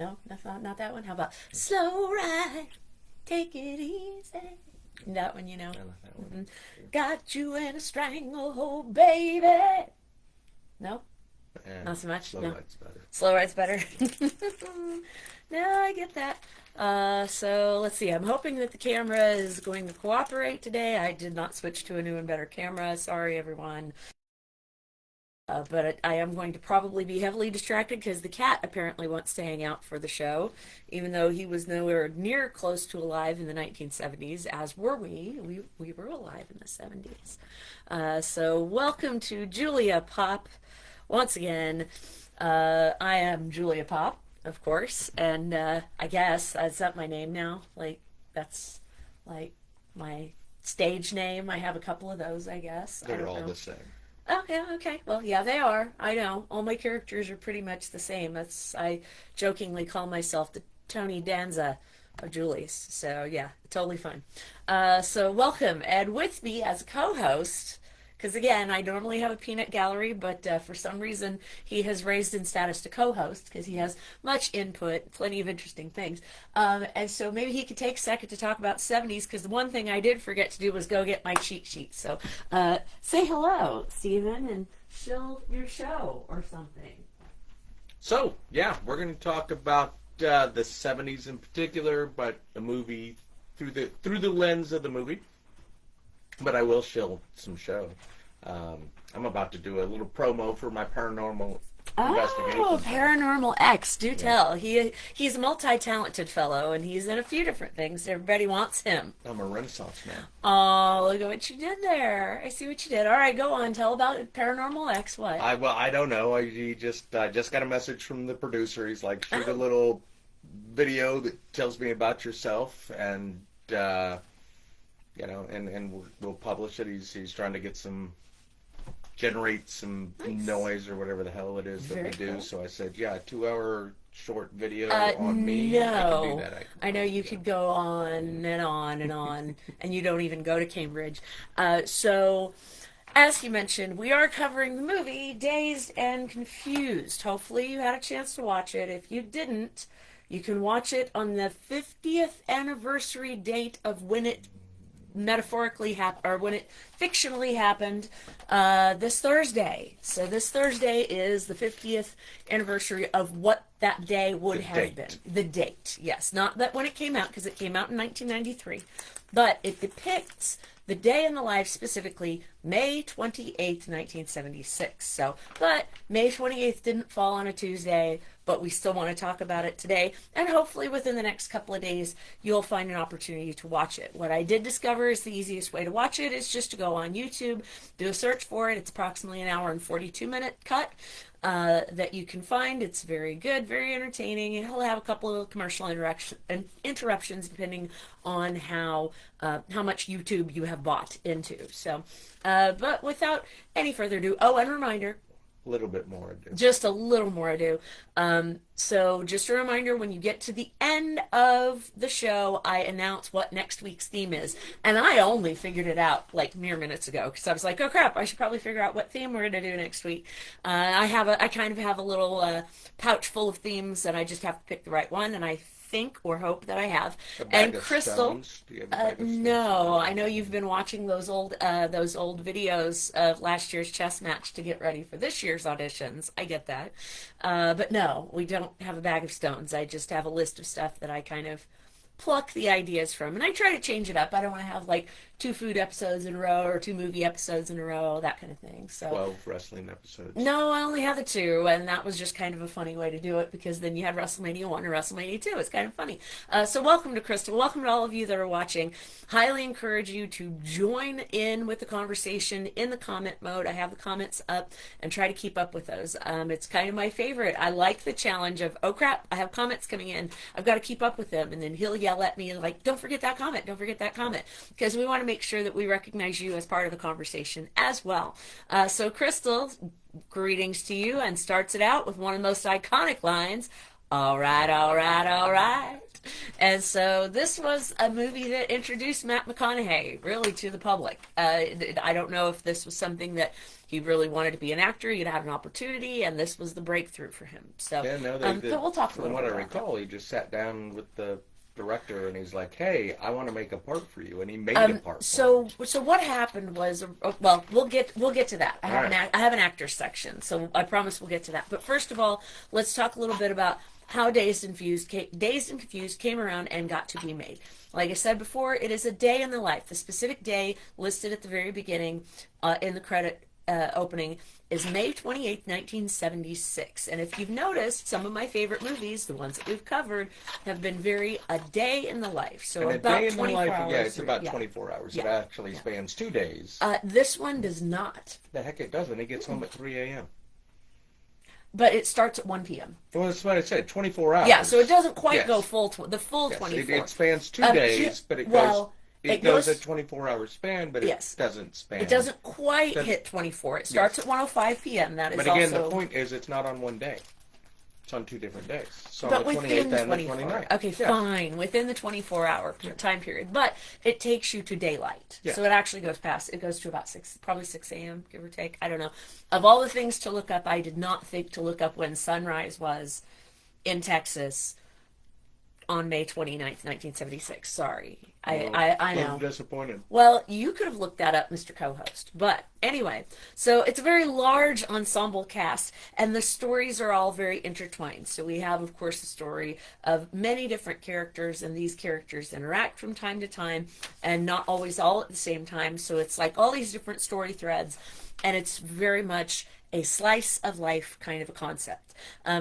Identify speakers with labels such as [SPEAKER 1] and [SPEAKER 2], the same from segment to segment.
[SPEAKER 1] No, that's not that one. How about Slow Ride, Take It Easy? That one, you know.
[SPEAKER 2] I like that one.
[SPEAKER 1] Got you in a stranglehold, baby. No,
[SPEAKER 2] And
[SPEAKER 1] not so much.
[SPEAKER 2] Slow
[SPEAKER 1] No,
[SPEAKER 2] Ride's better.
[SPEAKER 1] Slow Ride's better. No, I get that. So let's see. I'm hoping that the camera is going to cooperate today. I did not switch to a new and better camera. Sorry, everyone. But I am going to probably be heavily distracted because the cat apparently wants to hang out for the show, even though he was nowhere near close to alive in the 1970s, as were we. We were alive in the 70s. So welcome to Julia Pop once again. I am Julia Pop, of course, and I guess is that my name now? Like that's like my stage name. I have a couple of those, I guess. I
[SPEAKER 2] They're
[SPEAKER 1] don't
[SPEAKER 2] all
[SPEAKER 1] know.
[SPEAKER 2] the same.
[SPEAKER 1] Oh, yeah, okay. Well, yeah, they are. I know. All my characters are pretty much the same. That's I jokingly call myself the Tony Danza of Julie's. So yeah, totally fine. So welcome, and with me as a co-host, because again, I normally have a peanut gallery, but for some reason he has raised in status to co-host because he has much input, plenty of interesting things. And so maybe he could take a second to talk about 70s because the one thing I did forget to do was go get my cheat sheet. So say hello, Stephen, and shill your show or something.
[SPEAKER 2] So, yeah, we're going to talk about the 70s in particular, but the movie through the lens of the movie. But I will shill some show. I'm about to do a little promo for my paranormal investigation.
[SPEAKER 1] Oh, Paranormal X, do tell. He's a multi-talented fellow, and he's in a few different things. Everybody wants him.
[SPEAKER 2] I'm a Renaissance man.
[SPEAKER 1] Oh, look at what you did there. I see what you did. All right, go on. Tell about Paranormal X. What?
[SPEAKER 2] I don't know. I just got a message from the producer. He's like, shoot a little video that tells me about yourself, and and we'll publish it. He's trying to generate some
[SPEAKER 1] Nice.
[SPEAKER 2] noise or whatever the hell it is that
[SPEAKER 1] Very
[SPEAKER 2] we do.
[SPEAKER 1] cool.
[SPEAKER 2] So I said, yeah, 2 hour short video on me. I can
[SPEAKER 1] No.
[SPEAKER 2] do that.
[SPEAKER 1] I know you could go on and on and on, and you don't even go to Cambridge. So, as you mentioned, we are covering the movie Dazed and Confused. Hopefully, you had a chance to watch it. If you didn't, you can watch it on the 50th anniversary date of when it metaphorically happened, or when it fictionally happened, this Thursday. So this Thursday is the 50th anniversary of what that day would have been. The date, yes. Not that when it came out, because it came out in 1993, but it depicts the day in the life, specifically May 28th, 1976. So, but May 28th didn't fall on a Tuesday, but we still want to talk about it today. And hopefully within the next couple of days, you'll find an opportunity to watch it. What I did discover is the easiest way to watch it is just to go on YouTube, do a search for it. It's approximately an hour and 42-minute cut. That you can find. It's very good, very entertaining. He'll have a couple of commercial interruptions depending on how much YouTube you have bought into. So, but without any further ado, and reminder,
[SPEAKER 2] A little bit more ado.
[SPEAKER 1] just a little more ado. So just a reminder, when you get to the end of the show, I announce what next week's theme is. And I only figured it out like mere minutes ago because I was like, oh crap, I should probably figure out what theme we're going to do next week. I kind of have a little pouch full of themes and I just have to pick the right one. And I think or hope that I have.
[SPEAKER 2] A bag
[SPEAKER 1] And
[SPEAKER 2] of
[SPEAKER 1] Crystal,
[SPEAKER 2] stones? Do you have a bag of stones?
[SPEAKER 1] no, I know you've been watching those old videos of last year's chess match to get ready for this year's auditions. I get that, but no, we don't have a bag of stones. I just have a list of stuff that I kind of pluck the ideas from, and I try to change it up. I don't want to have like 2 food episodes in a row or 2 movie episodes in a row, that kind of thing. So
[SPEAKER 2] 12 wrestling episodes.
[SPEAKER 1] no, I only had the 2, and that was just kind of a funny way to do it because then you had WrestleMania 1 and WrestleMania 2. It's kind of funny. So welcome to Crystal. Welcome to all of you that are watching. Highly encourage you to join in with the conversation in the comment mode. I have the comments up and try to keep up with those. It's kind of my favorite. I like the challenge of, oh crap, I have comments coming in. I've got to keep up with them. And then he'll yell at me like, don't forget that comment. Don't forget that comment. Because we want to make sure that we recognize you as part of the conversation as well. So Crystal, greetings to you, and starts it out with one of the most iconic lines. All right, all right, all right. And so this was a movie that introduced Matt McConaughey really to the public. I don't know if this was something that he really wanted to be an actor. He'd had an opportunity, and this was the breakthrough for him. So,
[SPEAKER 2] Yeah, no,
[SPEAKER 1] but we'll talk a
[SPEAKER 2] from
[SPEAKER 1] little
[SPEAKER 2] what I
[SPEAKER 1] bit about that.
[SPEAKER 2] recall, he just sat down with the director and he's like, "Hey, I want to make a part for you," and he made a part.
[SPEAKER 1] So what happened was, well, we'll get to that.
[SPEAKER 2] All right.
[SPEAKER 1] I have an actors section, so I promise we'll get to that. But first of all, let's talk a little bit about how Dazed and Confused came around and got to be made. Like I said before, it is a day in the life. The specific day listed at the very beginning in the credit opening is May 28th, 1976. And if you've noticed, some of my favorite movies, the ones that we've covered, have been very a day in the life. So
[SPEAKER 2] And a
[SPEAKER 1] about
[SPEAKER 2] day in the
[SPEAKER 1] 24
[SPEAKER 2] life,
[SPEAKER 1] hours.
[SPEAKER 2] yeah, it's about
[SPEAKER 1] yeah.
[SPEAKER 2] 24 hours.
[SPEAKER 1] Yeah.
[SPEAKER 2] It actually spans 2 days.
[SPEAKER 1] This one does not,
[SPEAKER 2] The heck it doesn't. He gets home at 3 a.m.
[SPEAKER 1] but it starts at 1 p.m.
[SPEAKER 2] Well, that's what I said, 24 hours.
[SPEAKER 1] Yeah, so it doesn't quite
[SPEAKER 2] Yes.
[SPEAKER 1] go the full
[SPEAKER 2] Yes,
[SPEAKER 1] 24.
[SPEAKER 2] it spans 2
[SPEAKER 1] Um,
[SPEAKER 2] days, but it goes a 24-hour span, but
[SPEAKER 1] Yes.
[SPEAKER 2] it doesn't span.
[SPEAKER 1] It doesn't quite
[SPEAKER 2] Doesn't-
[SPEAKER 1] hit 24. It starts
[SPEAKER 2] Yes.
[SPEAKER 1] at 1:05 p.m. That is
[SPEAKER 2] But again,
[SPEAKER 1] also...
[SPEAKER 2] the point is it's not on one day. It's on 2 different days. So
[SPEAKER 1] But
[SPEAKER 2] on the
[SPEAKER 1] within
[SPEAKER 2] 28th and the
[SPEAKER 1] 24.
[SPEAKER 2] 29th.
[SPEAKER 1] Okay,
[SPEAKER 2] Yeah.
[SPEAKER 1] fine. Within the 24-hour time period. But it takes you to daylight.
[SPEAKER 2] Yeah.
[SPEAKER 1] So it actually goes to about 6, probably 6 a.m., give or take. I don't know. Of all the things to look up, I did not think to look up when sunrise was in Texas on May 29th, 1976. Sorry. I know.
[SPEAKER 2] I'm disappointed.
[SPEAKER 1] Well, you could have looked that up, Mr. Co-host. But anyway, so it's a very large ensemble cast, and the stories are all very intertwined. So we have, of course, the story of many different characters, and these characters interact from time to time, and not always all at the same time. So it's like all these different story threads, and it's very much a slice of life kind of a concept.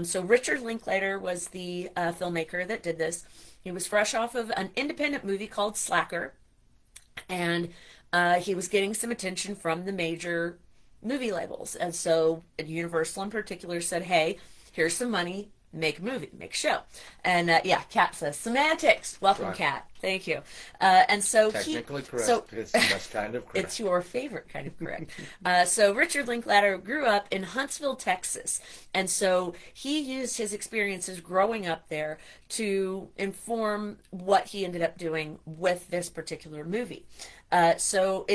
[SPEAKER 1] So Richard Linklater was the filmmaker that did this. He was fresh off of an independent movie called Slacker, and he was getting some attention from the major movie labels. And so Universal in particular said, hey, here's some money, make a movie, make a show. And yeah, Kat says, semantics. Welcome,
[SPEAKER 2] Right.
[SPEAKER 1] Kat. Thank you. And so
[SPEAKER 2] Technically correct.
[SPEAKER 1] So,
[SPEAKER 2] It's just kind of correct.
[SPEAKER 1] it's your favorite kind of correct. So Richard Linklater grew up in Huntsville, Texas. And so he used his experiences growing up there to inform what he ended up doing with this particular movie. So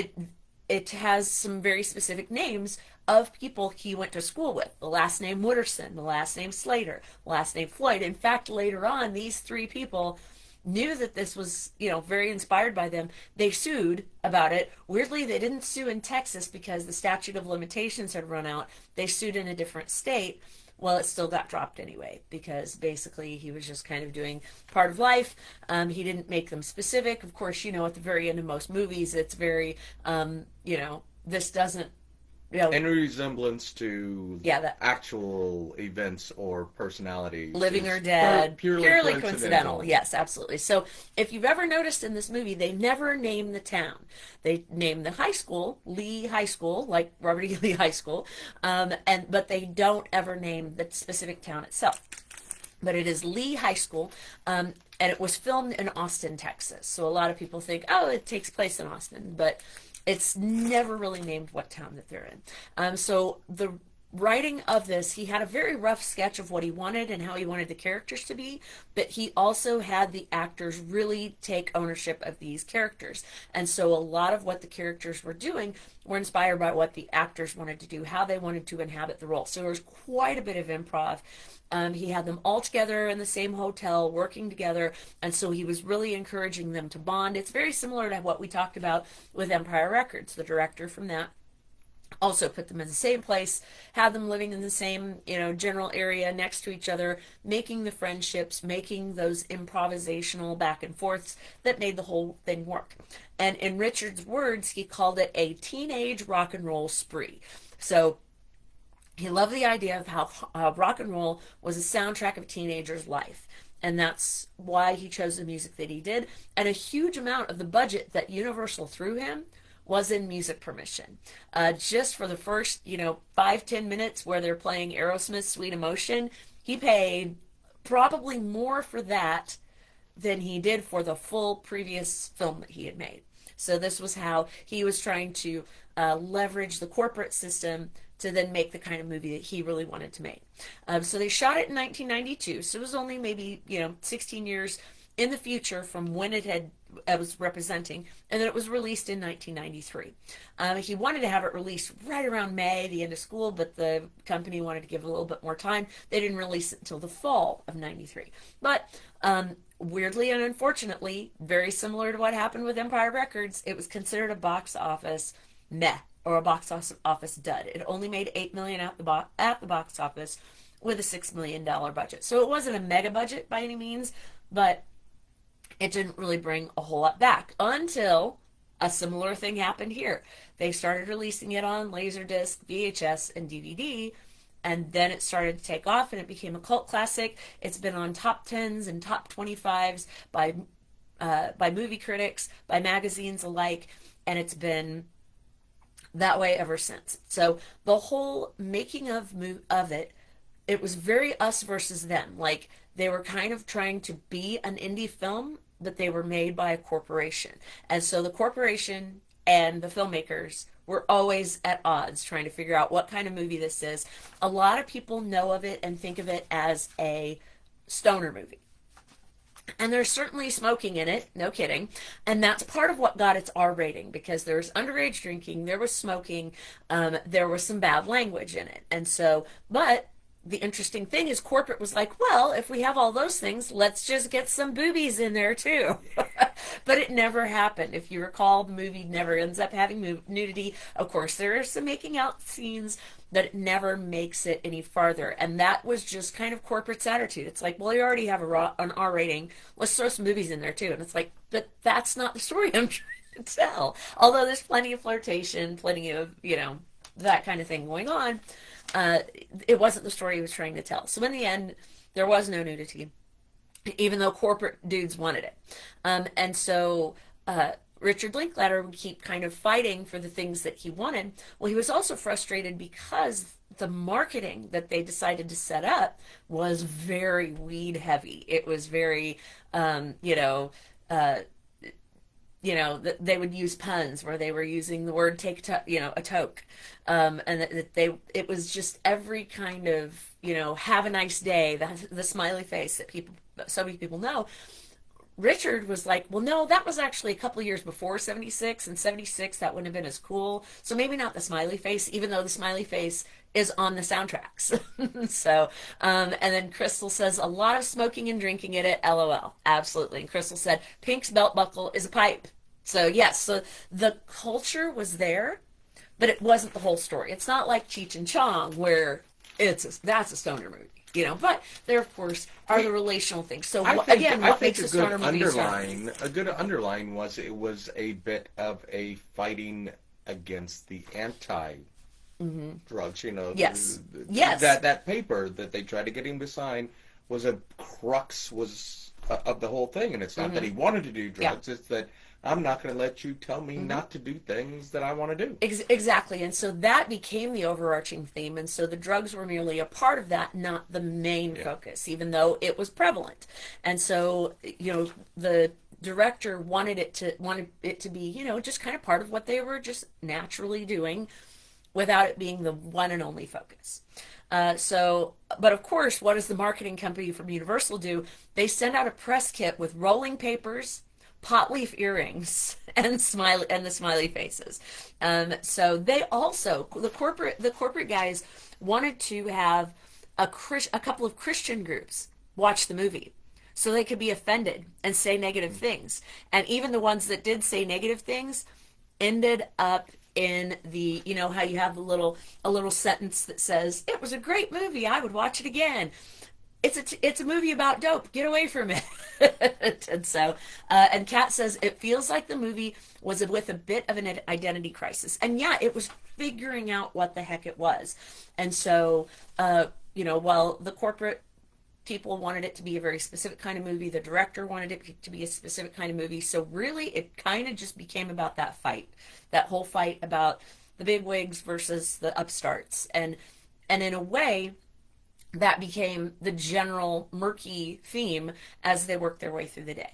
[SPEAKER 1] it has some very specific names of people he went to school with. The last name Wooderson, the last name Slater, the last name Floyd. In fact, later on, these 3 people knew that this was, very inspired by them. They sued about it. Weirdly, they didn't sue in Texas because the statute of limitations had run out. They sued in a different state. Well, it still got dropped anyway because basically he was just kind of doing part of life. He didn't make them specific. Of course, at the very end of most movies, it's very, this doesn't,
[SPEAKER 2] In resemblance to
[SPEAKER 1] that
[SPEAKER 2] actual events or personalities.
[SPEAKER 1] living
[SPEAKER 2] is
[SPEAKER 1] or dead,
[SPEAKER 2] purely
[SPEAKER 1] coincidental. Yes, absolutely. So if you've ever noticed in this movie, they never name the town. They name the high school, Lee High School, like Robert E. Lee High School, but they don't ever name the specific town itself. But it is Lee High School, and it was filmed in Austin, Texas. So a lot of people think, oh, it takes place in Austin, but it's never really named what town that they're in. So the writing of this, he had a very rough sketch of what he wanted and how he wanted the characters to be, but he also had the actors really take ownership of these characters. And so a lot of what the characters were doing were inspired by what the actors wanted to do, how they wanted to inhabit the role. So there was quite a bit of improv. He had them all together in the same hotel, working together, and so he was really encouraging them to bond. It's very similar to what we talked about with Empire Records. The director from that also put them in the same place, had them living in the same, general area next to each other, making the friendships, making those improvisational back and forths that made the whole thing work. And in Richard's words, he called it a teenage rock and roll spree. So he loved the idea of how rock and roll was a soundtrack of a teenager's life. And that's why he chose the music that he did. And a huge amount of the budget that Universal threw him was in music permission. Just for the first, 5-10 minutes where they're playing Aerosmith's Sweet Emotion, he paid probably more for that than he did for the full previous film that he had made. So this was how he was trying to leverage the corporate system to then make the kind of movie that he really wanted to make. So they shot it in 1992, so it was only maybe 16 years in the future from when it was representing, and then it was released in 1993. He wanted to have it released right around May, the end of school, but the company wanted to give it a little bit more time. They didn't release it until the fall of 93. But weirdly and unfortunately, very similar to what happened with Empire Records, it was considered a box office meh, or a box office dud. It only made $8 million at the box office with a $6 million budget. So it wasn't a mega budget by any means, but it didn't really bring a whole lot back until a similar thing happened here. They started releasing it on Laserdisc, VHS, and DVD, and then it started to take off and it became a cult classic. It's been on top 10s and top 25s by movie critics, by magazines alike, and it's been that way ever since. So the whole making of it was very us versus them. Like, they were kind of trying to be an indie film, but they were made by a corporation. And so the corporation and the filmmakers were always at odds, trying to figure out what kind of movie this is. A lot of people know of it and think of it as a stoner movie. And there's certainly smoking in it, no kidding. And that's part of what got its R rating, because there was underage drinking, there was smoking, there was some bad language in it. And so, but the interesting thing is corporate was like, well, if we have all those things, let's just get some boobies in there too. But it never happened. If you recall, the movie never ends up having nudity. Of course, there are some making out scenes, but it never makes it any farther. And that was just kind of corporate's attitude. It's like, well, you already have an R rating. Let's throw some movies in there too. And it's like, but that's not the story I'm trying to tell. Although there's plenty of flirtation, plenty of, that kind of thing going on. It wasn't the story he was trying to tell. So in the end, there was no nudity, even though corporate dudes wanted it. And so Richard Linklater would keep kind of fighting for the things that he wanted. Well, he was also frustrated because the marketing that they decided to set up was very weed heavy. It was very, they would use puns where they were using the word a toke, and it was just every kind of, have a nice day, the smiley face that so many people know. Richard was like, well, no, that was actually a couple of years before 76, and 76, that wouldn't have been as cool. So maybe not the smiley face, even though the smiley face is on the soundtracks. So, and then Crystal says, a lot of smoking and drinking in it, LOL. Absolutely. And Crystal said, Pink's belt buckle is a pipe. So yes, so the culture was there, but it wasn't the whole story. It's not like Cheech and Chong where that's a stoner movie. But there, of course, are the relational things. So what makes a stoner movie
[SPEAKER 2] a good underline was it was a bit of a fighting against the anti-drugs.
[SPEAKER 1] Yes.
[SPEAKER 2] That paper that they tried to get him to sign was a crux of the whole thing, and it's not that he wanted to do drugs; it's that I'm not going to let you tell me not to do things that I want to do.
[SPEAKER 1] Exactly. And so that became the overarching theme. And so the drugs were merely a part of that, not the main focus, even though it was prevalent. And so, the director wanted it to be, just kind of part of what they were just naturally doing without it being the one and only focus. But of course, what does the marketing company from Universal do? They send out a press kit with rolling papers, pot leaf earrings, and the smiley faces. So they also, the corporate guys wanted to have a couple of Christian groups watch the movie so they could be offended and say negative things. And even the ones that did say negative things ended up in the, how you have a little sentence that says, it was a great movie, I would watch it again. It's a movie about dope. Get away from it. And so, and Kat says, it feels like the movie was with a bit of an identity crisis. And yeah, it was figuring out what the heck it was. And so, while the corporate people wanted it to be a very specific kind of movie, the director wanted it to be a specific kind of movie. So really, it kind of just became about that whole fight about the bigwigs versus the upstarts. And in a way, that became the general murky theme as they worked their way through the day.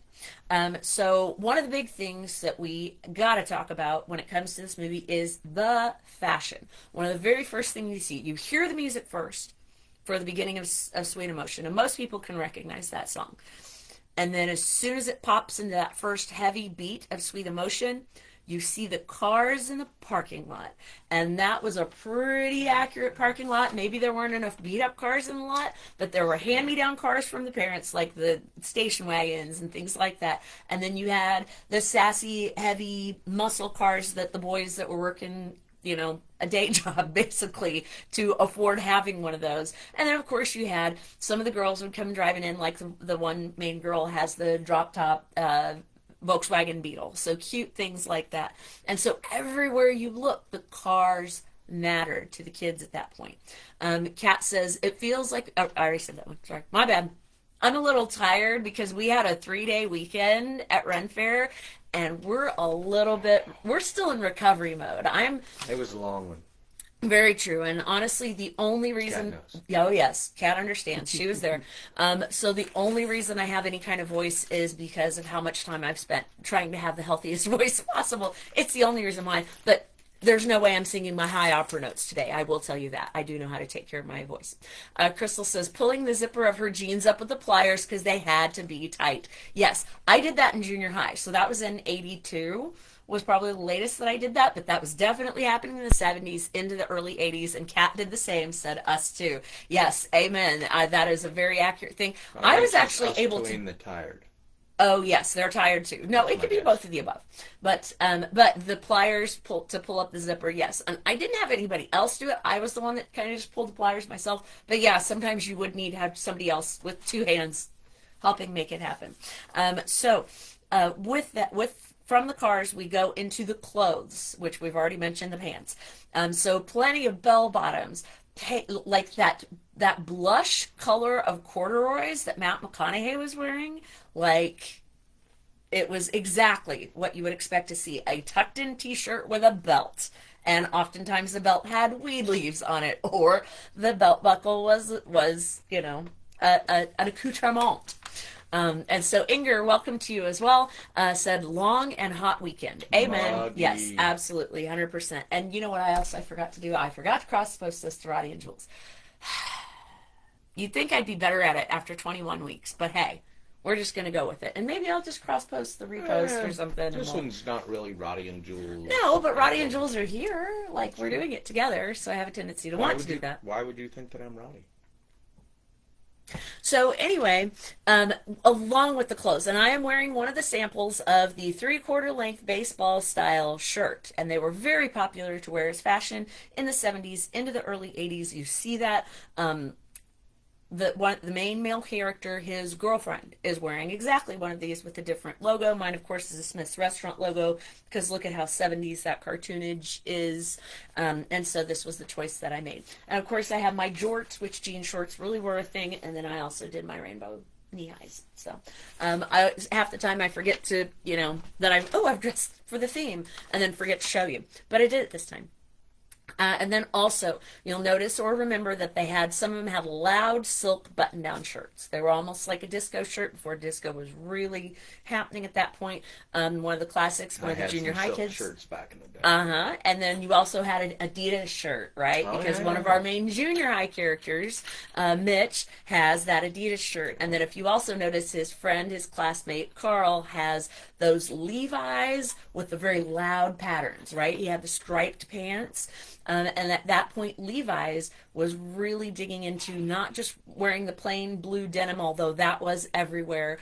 [SPEAKER 1] So one of the big things that we got to talk about when it comes to this movie is the fashion. One of the very first things you see, you hear the music first for the beginning of Sweet Emotion, and most people can recognize that song. And then as soon as it pops into that first heavy beat of Sweet Emotion, you see the cars in the parking lot. And that was a pretty accurate parking lot. Maybe there weren't enough beat up cars in the lot, but there were hand me down cars from the parents, like the station wagons and things like that. And then you had the sassy, heavy muscle cars that the boys that were working, a day job basically to afford having one of those. And then of course you had some of the girls would come driving in, like the one main girl has the drop top Volkswagen Beetle. So cute things like that. And so everywhere you look, the cars mattered to the kids at that point. Kat says, it feels like, oh, I already said that one. Sorry. My bad. I'm a little tired because we had a 3-day weekend at Ren Fair and we're still in recovery mode.
[SPEAKER 2] It was a long one.
[SPEAKER 1] Very true. And honestly, the only reason, oh yes, Kat understands. She was there. So the only reason I have any kind of voice is because of how much time I've spent trying to have the healthiest voice possible. It's the only reason why. But there's no way I'm singing my high opera notes today. I will tell you that. I do know how to take care of my voice. Crystal says, pulling the zipper of her jeans up with the pliers because they had to be tight. Yes, I did that in junior high. So that was in 82. Was probably the latest that I did that, but that was definitely happening in the 70s into the early 80s, and Kat did the same, said us too. Yes, amen. That is a very accurate thing. I was actually able to...
[SPEAKER 2] the tired.
[SPEAKER 1] Oh, yes, they're tired too. No, it could be both of the above. But the pliers to pull up the zipper, yes. And I didn't have anybody else do it. I was the one that kind of just pulled the pliers myself. But yeah, sometimes you would need to have somebody else with two hands helping make it happen. From the cars, we go into the clothes, which we've already mentioned, the pants. So plenty of bell bottoms, like that blush color of corduroys that Matt McConaughey was wearing. Like, it was exactly what you would expect to see. A tucked in t-shirt with a belt. And oftentimes the belt had weed leaves on it, or the belt buckle was an accoutrement. And so Inger, welcome to you as well, said long and hot weekend. Amen.
[SPEAKER 2] Muggy.
[SPEAKER 1] Yes, absolutely, 100%. And you know what else I forgot to do? I forgot to cross-post this to Roddy and Jules. You'd think I'd be better at it after 21 weeks, but hey, we're just going to go with it. And maybe I'll just cross-post the repost or something.
[SPEAKER 2] This one's not really Roddy and Jules.
[SPEAKER 1] No, but Roddy and Jules are here. Like, we're doing it together, so I have a tendency to want to do that.
[SPEAKER 2] Why would you think that I'm Roddy?
[SPEAKER 1] So anyway, along with the clothes, and I am wearing one of the samples of the 3/4 length baseball style shirt, and they were very popular to wear as fashion in the 70s into the early 80s. You see that the main male character, his girlfriend, is wearing exactly one of these with a different logo. Mine, of course, is a Smith's Restaurant logo, because look at how 70s that cartoonage is. And so this was the choice that I made. And of course, I have my jorts, which jean shorts really were a thing. And then I also did my rainbow knee highs. So half the time I forget to, that I've dressed for the theme, and then forget to show you. But I did it this time. And then also, you'll notice or remember that some of them had loud silk button-down shirts. They were almost like a disco shirt before disco was really happening at that point. One of the classics for the junior high kids.
[SPEAKER 2] Shirts back in the day.
[SPEAKER 1] And then you also had an Adidas shirt, right? Because one of our main junior high characters, Mitch, has that Adidas shirt. And then if you also notice, his friend, his classmate, Carl, has those Levi's with the very loud patterns, right? He had the striped pants. And at that point, Levi's was really digging into not just wearing the plain blue denim, although that was everywhere.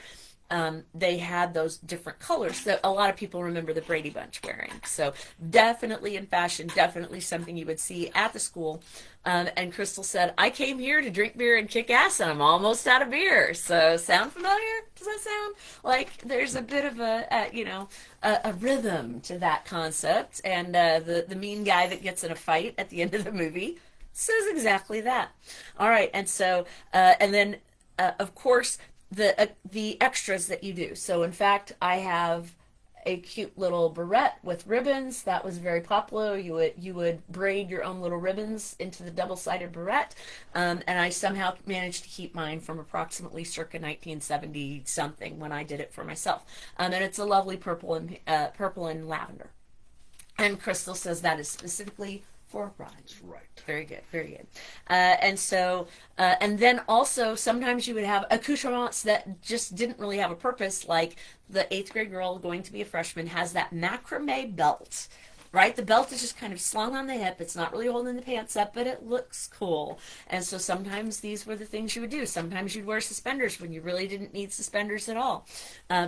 [SPEAKER 1] They had those different colors that a lot of people remember the Brady Bunch wearing. So definitely in fashion, definitely something you would see at the school. And Crystal said, I came here to drink beer and kick ass, and I'm almost out of beer. So sound familiar? Does that sound like there's a bit of a rhythm to that concept? And the mean guy that gets in a fight at the end of the movie says exactly that. All right, and so and then of course the extras that you do. So in fact, I have a cute little barrette with ribbons. That was very popular. You would braid your own little ribbons into the double-sided barrette, and I somehow managed to keep mine from approximately circa 1970 something when I did it for myself. And it's a lovely purple and lavender. And Crystal says that is specifically for brides.
[SPEAKER 2] That's right.
[SPEAKER 1] Very good, very good. And then also sometimes you would have accoutrements that just didn't really have a purpose, like the 8th grade girl going to be a freshman has that macrame belt, right? The belt is just kind of slung on the hip. It's not really holding the pants up, but it looks cool. And so sometimes these were the things you would do. Sometimes you'd wear suspenders when you really didn't need suspenders at all,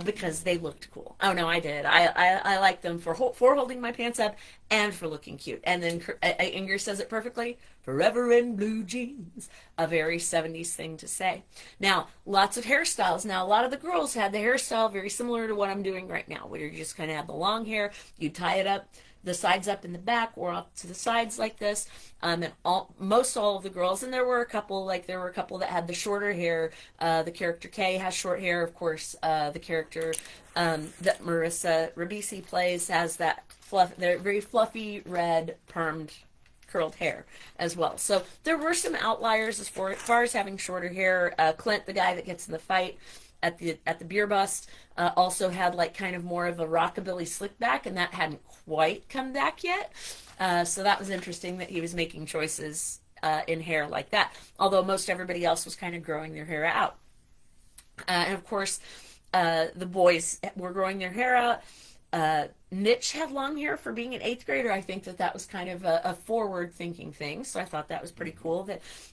[SPEAKER 1] because they looked cool. Oh no, I did. I liked them for holding my pants up and for looking cute. And then Inger says it perfectly: forever in blue jeans. A very 70s thing to say. Now, lots of hairstyles. Now, a lot of the girls had the hairstyle very similar to what I'm doing right now, where you just kind of have the long hair, you tie it up, the sides up in the back or up to the sides like this, and most all of the girls, and there were a couple that had the shorter hair. The character Kay has short hair, of course. The character that Marissa Ribisi plays has that they're very fluffy red permed curled hair as well. So there were some outliers as far as having shorter hair. Clint, the guy that gets in the fight at the beer bust, also had like kind of more of a rockabilly slick back, and that hadn't quite come back yet. So that was interesting that he was making choices in hair like that. Although most everybody else was kind of growing their hair out. And of course, the boys were growing their hair out. Mitch had long hair for being an 8th grader. I think that was kind of a forward-thinking thing, so I thought that was pretty cool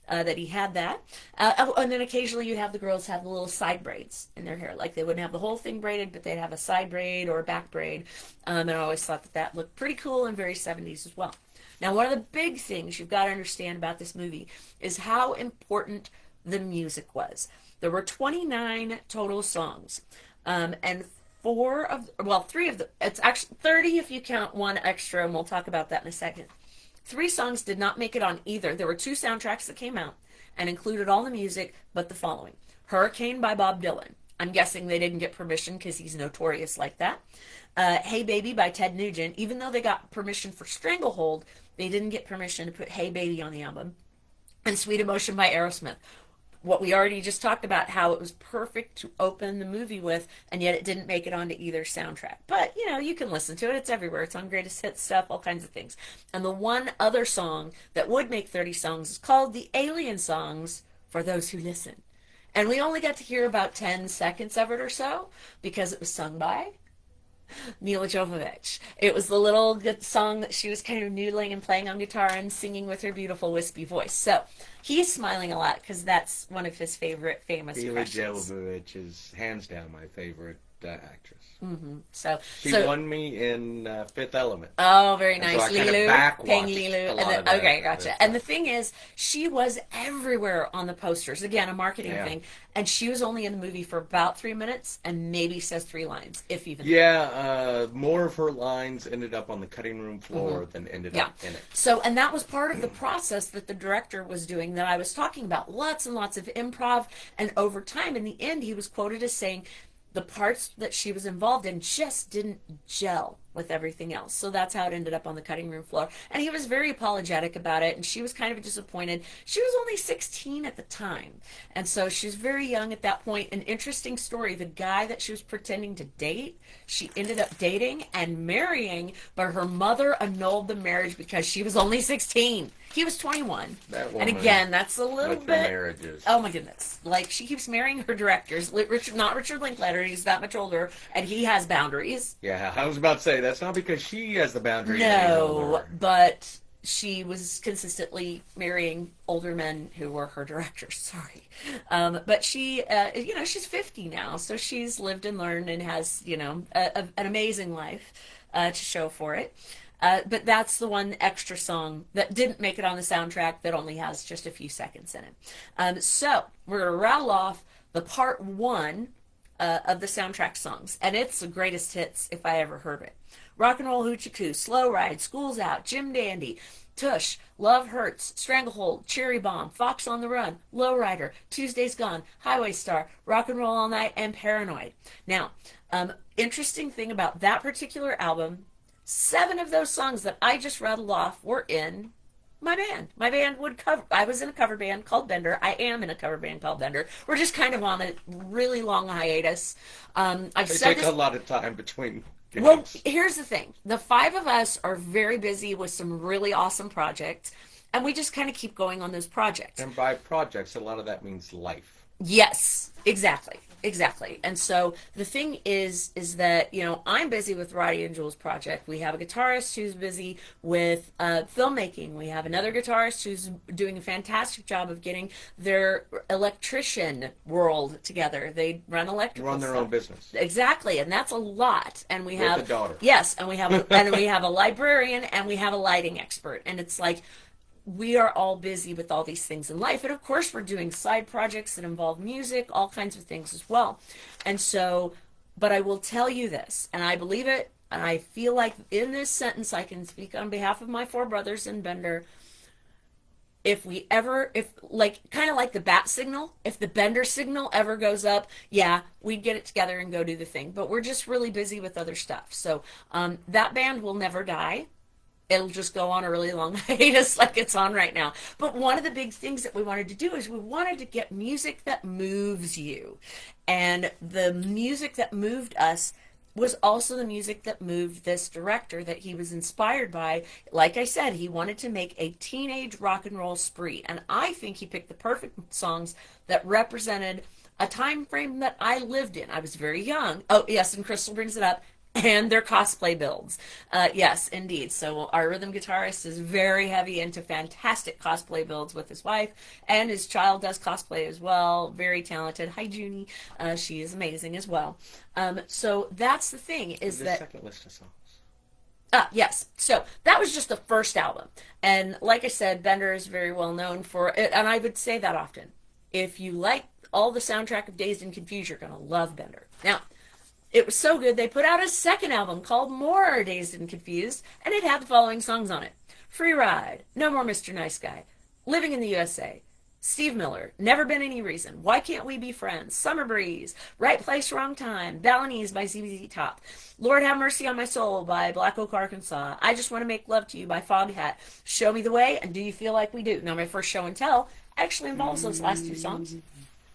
[SPEAKER 1] that he had that. And then occasionally you'd have the girls have the little side braids in their hair. Like they wouldn't have the whole thing braided, but they'd have a side braid or a back braid. And I always thought that looked pretty cool and very 70s as well. Now, one of the big things you've got to understand about this movie is how important the music was. There were 29 total songs, and three of the, it's actually 30 if you count one extra, and we'll talk about that in a second. 3 songs did not make it on either. There were 2 soundtracks that came out and included all the music but the following: Hurricane by Bob Dylan. I'm guessing they didn't get permission because he's notorious like that. Hey Baby by Ted Nugent. Even though they got permission for Stranglehold, they didn't get permission to put Hey Baby on the album. And Sweet Emotion by Aerosmith. What we already just talked about, how it was perfect to open the movie with, and yet it didn't make it onto either soundtrack. But, you can listen to it. It's everywhere. It's on greatest hits stuff, all kinds of things. And the one other song that would make 30 songs is called The Alien Songs for Those Who Listen. And we only got to hear about 10 seconds of it or so because it was sung by Mila Jovovich. It was the little good song that she was kind of noodling and playing on guitar and singing with her beautiful wispy voice. So he's smiling a lot because that's one of his favorite famous
[SPEAKER 2] Mila
[SPEAKER 1] crushes.
[SPEAKER 2] Jovovich is hands down my favorite actress.
[SPEAKER 1] Mm-hmm. So
[SPEAKER 2] she won me in Fifth Element.
[SPEAKER 1] Oh, very
[SPEAKER 2] And
[SPEAKER 1] nice.
[SPEAKER 2] so I kind of
[SPEAKER 1] Lilu,
[SPEAKER 2] back-watched
[SPEAKER 1] paying
[SPEAKER 2] a
[SPEAKER 1] Lilu.
[SPEAKER 2] lot of that.
[SPEAKER 1] Okay, gotcha. And the thing is, she was everywhere on the posters. Again, a marketing thing. And she was only in the movie for about 3 minutes and maybe says 3 lines, if even.
[SPEAKER 2] Yeah, more of her lines ended up on the cutting room floor than ended up in it.
[SPEAKER 1] So, and that was part of the process that the director was doing that I was talking about. Lots and lots of improv. And over time, in the end, he was quoted as saying, the parts that she was involved in just didn't gel with everything else. So that's how it ended up on the cutting room floor. And he was very apologetic about it, and she was kind of disappointed. She was only 16 at the time, and so she was very young at that point. An interesting story, the guy that she was pretending to date, she ended up dating and marrying, but her mother annulled the marriage because she was only 16. He was 21.
[SPEAKER 2] That woman,
[SPEAKER 1] and again, that's a little
[SPEAKER 2] with
[SPEAKER 1] bit...
[SPEAKER 2] marriages.
[SPEAKER 1] Oh my goodness. Like, she keeps marrying her directors. Not Richard Linklater, he's that much older, and he has boundaries.
[SPEAKER 2] Yeah, I was about to say, that's not because she has the boundaries. No,
[SPEAKER 1] but she was consistently marrying older men who were her directors. Sorry. But she, she's 50 now, so she's lived and learned and has, an amazing life to show for it. But that's the one extra song that didn't make it on the soundtrack that only has just a few seconds in it. So we're going to rattle off the part 1 of the soundtrack songs, and it's the greatest hits if I ever heard it. Rock and Roll Hoochie Coo, Slow Ride, School's Out, Jim Dandy, Tush, Love Hurts, Stranglehold, Cherry Bomb, Fox on the Run, Lowrider, Tuesday's Gone, Highway Star, Rock and Roll All Night, and Paranoid. Now, interesting thing about that particular album, 7 of those songs that I just rattled off were in my band. My band would cover. I was in a cover band called Bender. I am in a cover band called Bender. We're just kind of on a really long hiatus. I've
[SPEAKER 2] They
[SPEAKER 1] said
[SPEAKER 2] take
[SPEAKER 1] this.
[SPEAKER 2] a lot of time between games.
[SPEAKER 1] Well, here's the thing. The 5 of us are very busy with some really awesome projects, and we just kind of keep going on those projects.
[SPEAKER 2] And by projects, a lot of that means life.
[SPEAKER 1] Yes, exactly. Exactly. And so the thing is that, I'm busy with Roddy and Jules' project. We have a guitarist who's busy with filmmaking. We have another guitarist who's doing a fantastic job of getting their electrician world together. They run electrical
[SPEAKER 2] Run their
[SPEAKER 1] stuff.
[SPEAKER 2] own business.
[SPEAKER 1] Exactly. And that's a lot. And we
[SPEAKER 2] With
[SPEAKER 1] have
[SPEAKER 2] a daughter.
[SPEAKER 1] Yes, and we have a librarian, and we have a lighting expert. And it's like, we are all busy with all these things in life. And of course, we're doing side projects that involve music, all kinds of things as well. And so, but I will tell you this, and I believe it, and I feel like in this sentence I can speak on behalf of my 4 brothers in Bender. If kind of like the bat signal, if the Bender signal ever goes up, yeah, we'd get it together and go do the thing. But we're just really busy with other stuff. So that band will never die. It'll just go on a really long hiatus like it's on right now. But one of the big things that we wanted to do is we wanted to get music that moves you. And the music that moved us was also the music that moved this director that he was inspired by. Like I said, he wanted to make a teenage rock and roll spree. And I think he picked the perfect songs that represented a time frame that I lived in. I was very young. Oh, yes, and Crystal brings it up. And their cosplay builds. Yes, indeed. So our rhythm guitarist is very heavy into fantastic cosplay builds with his wife, and his child does cosplay as well. Very talented. Hi, Junie. She is amazing as well. So that's the thing is that...
[SPEAKER 2] second list of songs.
[SPEAKER 1] Yes. So that was just the first album. And like I said, Bender is very well known for it, and I would say that often. If you like all the soundtrack of Dazed and Confused, you're going to love Bender. Now, it was so good, they put out a second album called More Dazed and Confused, and it had the following songs on it. Free Ride, No More Mr. Nice Guy, Living in the USA, Steve Miller, Never Been Any Reason, Why Can't We Be Friends, Summer Breeze, Right Place, Wrong Time, Balinese by ZZ Top, Lord Have Mercy on My Soul by Black Oak, Arkansas, I Just Want to Make Love to You by Foghat, Show Me the Way, and Do You Feel Like We Do. Now, my first show and tell actually involves those last 2 songs.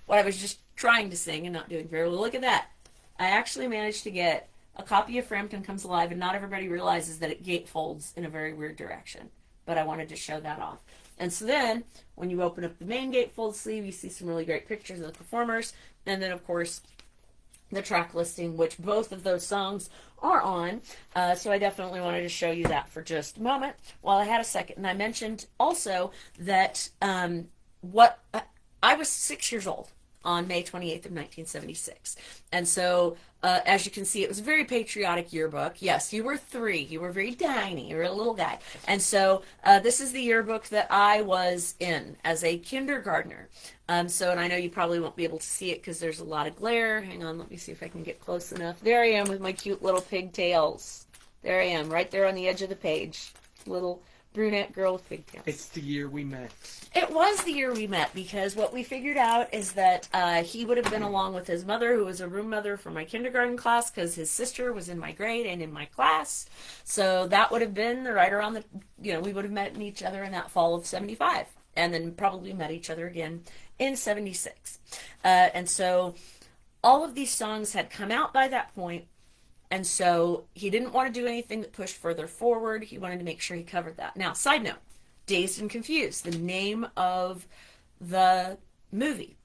[SPEAKER 1] What I was just trying to sing and not doing very well. Look at that. I actually managed to get a copy of Frampton Comes Alive, and not everybody realizes that it gatefolds in a very weird direction. But I wanted to show that off. And so then, when you open up the main gatefold sleeve, you see some really great pictures of the performers. And then, of course, the track listing, which both of those songs are on. So I definitely wanted to show you that for just a moment while I had a second. And I mentioned also that I was 6 years old on May 28th of 1976. And so, as you can see, it was a very patriotic yearbook. Yes, you were 3. You were very tiny. You were a little guy. And so, this is the yearbook that I was in as a kindergartner. And I know you probably won't be able to see it because there's a lot of glare. Hang on, let me see if I can get close enough. There I am with my cute little pigtails. There I am, right there on the edge of the page. Little brunette girl with pigtails.
[SPEAKER 2] It's the year we met.
[SPEAKER 1] It was the year we met, because what we figured out is that he would have been along with his mother, who was a room mother for my kindergarten class, because his sister was in my grade and in my class. So that would have been right around we would have met each other in that fall of 75, and then probably met each other again in 76. And so all of these songs had come out by that point, and so he didn't want to do anything that pushed further forward. He wanted to make sure he covered that. Now, side note, Dazed and Confused, the name of the movie,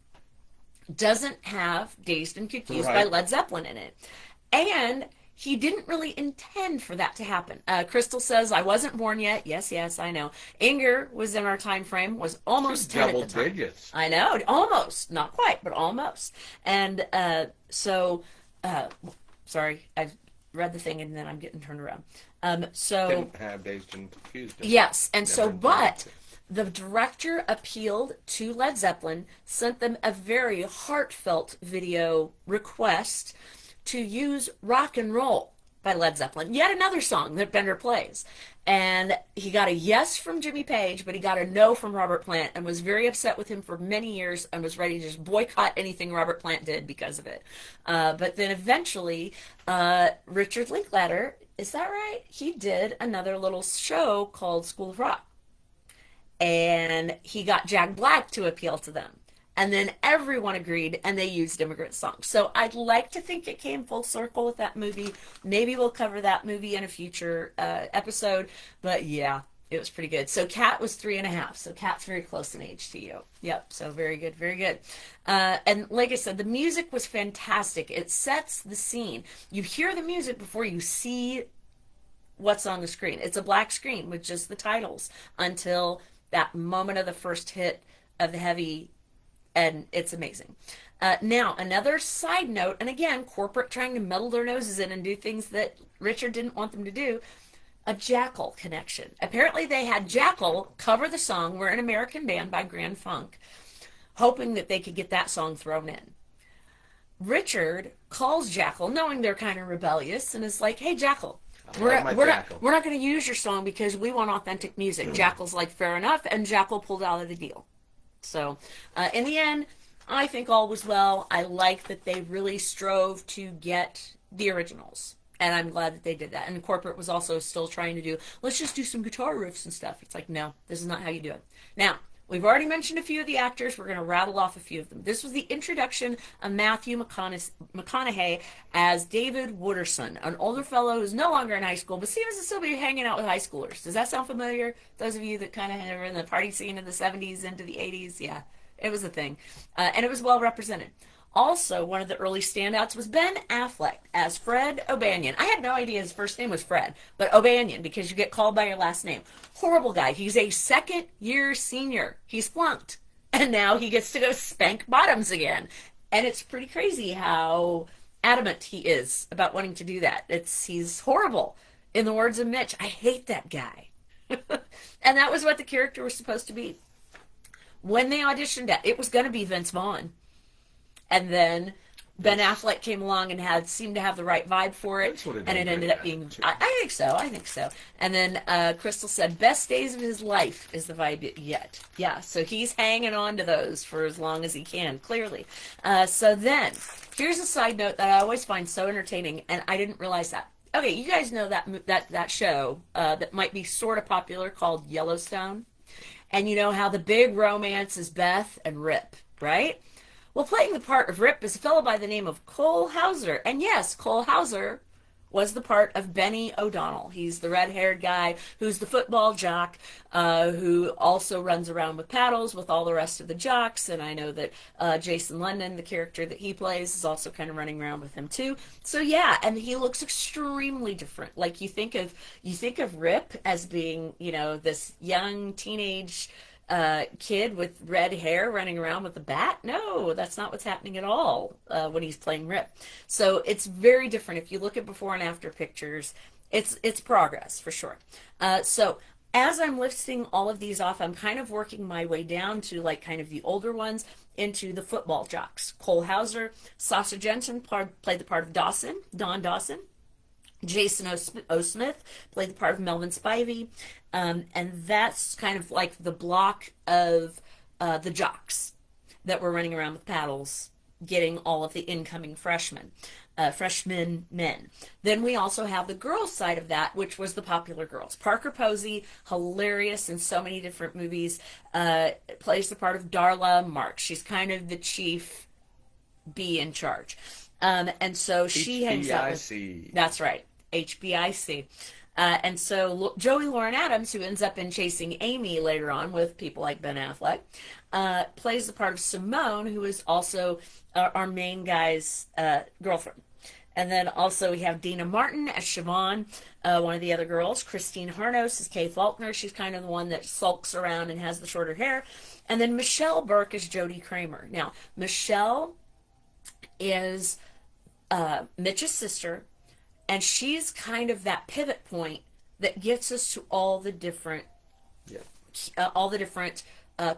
[SPEAKER 1] doesn't have Dazed and Confused by Led Zeppelin in it. And he didn't really intend for that to happen. Crystal says, I wasn't born yet. Yes, I know. Inger was in our time frame, was almost 10 at the time.
[SPEAKER 2] Double digits.
[SPEAKER 1] I know, almost. Not quite, but almost. And sorry, I've read the thing and then I'm getting turned around.
[SPEAKER 2] Didn't have Dazed and Confused.
[SPEAKER 1] Yes, and so, but the director appealed to Led Zeppelin, sent them a very heartfelt video request to use rock and roll by Led Zeppelin. Yet another song that Bender plays. And he got a yes from Jimmy Page, but he got a no from Robert Plant and was very upset with him for many years and was ready to just boycott anything Robert Plant did because of it. But then eventually, Richard Linklater, is that right? He did another little show called School of Rock. And he got Jack Black to appeal to them. And then everyone agreed, and they used Immigrant Song. So I'd like to think it came full circle with that movie. Maybe we'll cover that movie in a future episode. But yeah, it was pretty good. So Kat was 3.5. So Kat's very close in age to you. Yep. So very good, very good. And like I said, the music was fantastic. It sets the scene. You hear the music before you see what's on the screen. It's a black screen with just the titles until that moment of the first hit of the heavy, and it's amazing. Now, another side note, and again, corporate trying to meddle their noses in and do things that Richard didn't want them to do, a Jackal connection. Apparently they had Jackal cover the song We're an American Band by Grand Funk, hoping that they could get that song thrown in. Richard calls Jackal, knowing they're kind of rebellious, and is like, hey, Jackal, we're not going to use your song because we want authentic music. Jackal's like, fair enough, and Jackal pulled out of the deal. So, in the end, I think all was well. I like that they really strove to get the originals, and I'm glad that they did that. And corporate was also still trying to do, let's just do some guitar riffs and stuff. It's like, no, this is not how you do it. Now, we've already mentioned a few of the actors. We're going to rattle off a few of them. This was the introduction of Matthew McConaughey as David Wooderson, an older fellow who's no longer in high school, but seems to still be hanging out with high schoolers. Does that sound familiar? Those of you that kind of were in the party scene of the 70s into the 80s? Yeah, it was a thing. And it was well represented. Also, one of the early standouts was Ben Affleck as Fred O'Banion. I had no idea his first name was Fred, but O'Banion, because you get called by your last name. Horrible guy. He's a second-year senior. He's flunked. And now he gets to go spank bottoms again. And it's pretty crazy how adamant he is about wanting to do that. He's horrible. In the words of Mitch, I hate that guy. And that was what the character was supposed to be. When they auditioned it was going to be Vince Vaughn. And then Ben Affleck came along and seemed to have the right vibe for it, and it ended up being. I think so. I think so. And then Crystal said, "Best days of his life is the vibe yet." Yeah, so he's hanging on to those for as long as he can. Clearly. So then, here's a side note that I always find so entertaining, and I didn't realize that. Okay, you guys know that show that might be sort of popular called Yellowstone, and you know how the big romance is Beth and Rip, right? Well, playing the part of Rip is a fellow by the name of Cole Hauser. And yes, Cole Hauser was the part of Benny O'Donnell. He's the red-haired guy who's the football jock who also runs around with paddles with all the rest of the jocks. And I know that Jason London, the character that he plays, is also kind of running around with him too. So yeah, and he looks extremely different. Like you think of Rip as being, this young teenage kid with red hair running around with a bat. No, that's not what's happening at all when he's playing Rip. So it's very different. If you look at before and after pictures, it's progress for sure. So as I'm listing all of these off, I'm kind of working my way down to like kind of the older ones into the football jocks. Cole Hauser, Sasha Jensen played the part of Don Dawson. Jason O. Smith played the part of Melvin Spivey, and that's kind of like the block of the jocks that were running around with paddles, getting all of the incoming freshman men. Then we also have the girls' side of that, which was the popular girls. Parker Posey, hilarious in so many different movies, plays the part of Darla Marks. She's kind of the chief bee in charge. And so she hangs out with... That's right. HBIC. And so Joey Lauren Adams, who ends up in Chasing Amy later on with people like Ben Affleck, plays the part of Simone, who is also our main guy's girlfriend. And then also we have Dina Martin as Siobhan, one of the other girls. Christine Harnos is Kay Faulkner. She's kind of the one that sulks around and has the shorter hair. And then Michelle Burke is Jodie Kramer. Now, Michelle is Mitch's sister, and she's kind of that pivot point that gets us to all the different,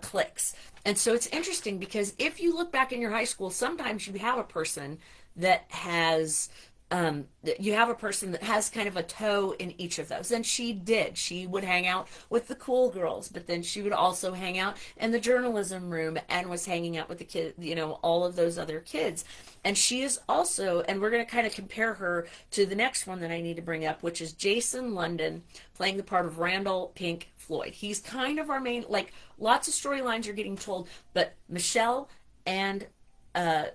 [SPEAKER 1] cliques. And so it's interesting because if you look back in your high school, sometimes you have a person that has you have a person that has kind of a toe in each of those. And she did. She would hang out with the cool girls, but then she would also hang out in the journalism room and was hanging out with the kids, all of those other kids. And she is also, and we're going to kind of compare her to the next one that I need to bring up, which is Jason London playing the part of Randall Pink Floyd. He's kind of our main, like, lots of storylines are getting told, but Michelle and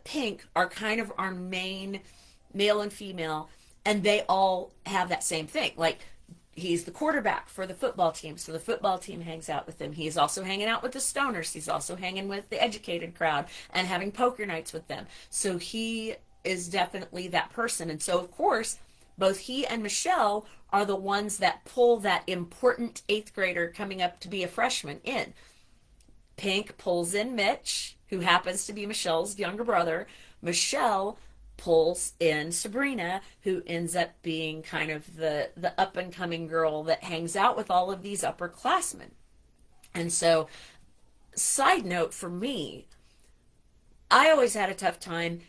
[SPEAKER 1] Pink are kind of our main male and female, and they all have that same thing. Like, he's the quarterback for the football team, so the football team hangs out with him. He's also hanging out with the stoners. He's also hanging with the educated crowd and having poker nights with them. So he is definitely that person. And so, of course, both he and Michelle are the ones that pull that important 8th grader coming up to be a freshman in. Pink pulls in Mitch, who happens to be Michelle's younger brother. Michelle pulls in Sabrina, who ends up being kind of the up and coming girl that hangs out with all of these upperclassmen. And so, side note for me, I always had a tough time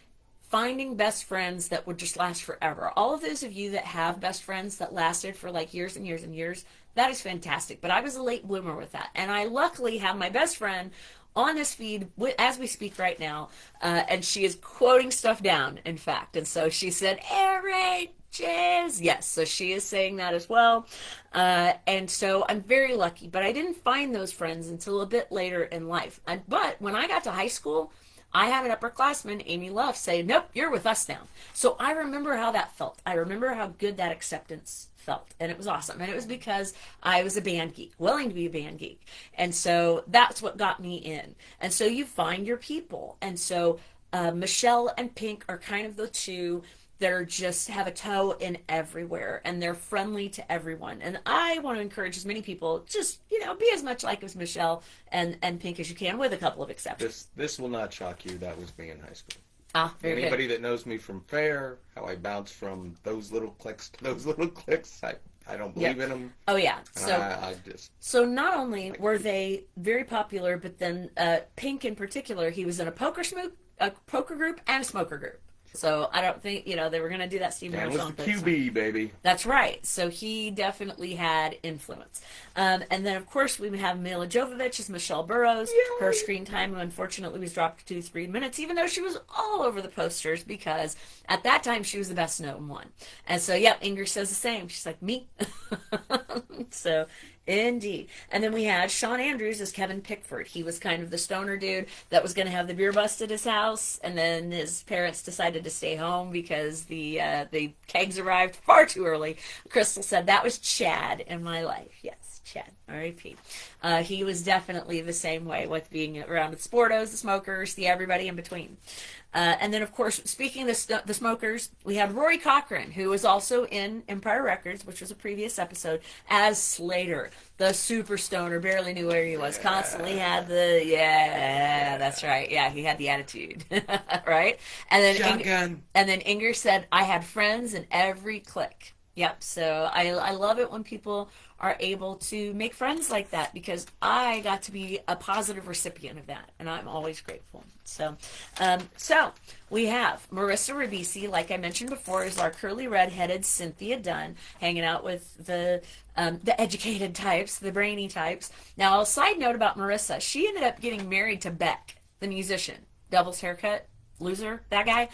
[SPEAKER 1] finding best friends that would just last forever. All of those of you that have best friends that lasted for like years and years and years, that is fantastic. But I was a late bloomer with that. And I luckily have my best friend on this feed as we speak right now, and she is quoting stuff down, in fact. And so she said, "Aerages." Yes, so she is saying that as well. And so I'm very lucky, but I didn't find those friends until a bit later in life. But when I got to high school, I had an upperclassman, Amy Love, say, "Nope, you're with us now." So I remember how that felt. I remember how good that acceptance felt, and it was awesome. And it was because I was a band geek, willing to be a band geek, and so that's what got me in. And so you find your people. And so Michelle and Pink are kind of the two that are just have a toe in everywhere, and they're friendly to everyone. And I want to encourage as many people, just be as much like as Michelle and Pink as you can, with a couple of exceptions.
[SPEAKER 2] This will not shock you. That was me in high school.
[SPEAKER 1] Very
[SPEAKER 2] Anybody
[SPEAKER 1] good.
[SPEAKER 2] that knows me from Fair, how I bounce from those little cliques to those little cliques, I don't believe in them.
[SPEAKER 1] Oh yeah. So not only were they very popular, but then Pink in particular, he was in a poker group and a smoker group. So I don't think, they were going to do that Steve Martin song.
[SPEAKER 2] That was the QB, baby.
[SPEAKER 1] That's right. So he definitely had influence. And then, of course, we have Mila Jovovich as Michelle Burrows. Yay! Her screen time, unfortunately, was dropped to 3 minutes, even though she was all over the posters, because at that time, she was the best known one. And so, Ingrid says the same. She's like, me. So, indeed. And then we had Sean Andrews as Kevin Pickford. He was kind of the stoner dude that was going to have the beer bust at his house, and then his parents decided to stay home because the kegs arrived far too early. Crystal said, "That was Chad in my life." Yes, Chad, R.I.P. He was definitely the same way with being around the sportos, the smokers, the everybody in between. And then, of course, speaking of the smokers, we had Rory Cochrane, who was also in Empire Records, which was a previous episode, as Slater, the super stoner, barely knew where he was, constantly had that's right. Yeah, he had the attitude, right? And then
[SPEAKER 2] Shotgun.
[SPEAKER 1] And then Inger said, "I had friends in every clique." Yep, so I love it when people are able to make friends like that, because I got to be a positive recipient of that, and I'm always grateful. So we have Marissa Ribisi, like I mentioned before, is our curly red-headed Cynthia Dunn, hanging out with the educated types, the brainy types. Now, a side note about Marissa, she ended up getting married to Beck, the musician. Devil's Haircut. Loser, that guy.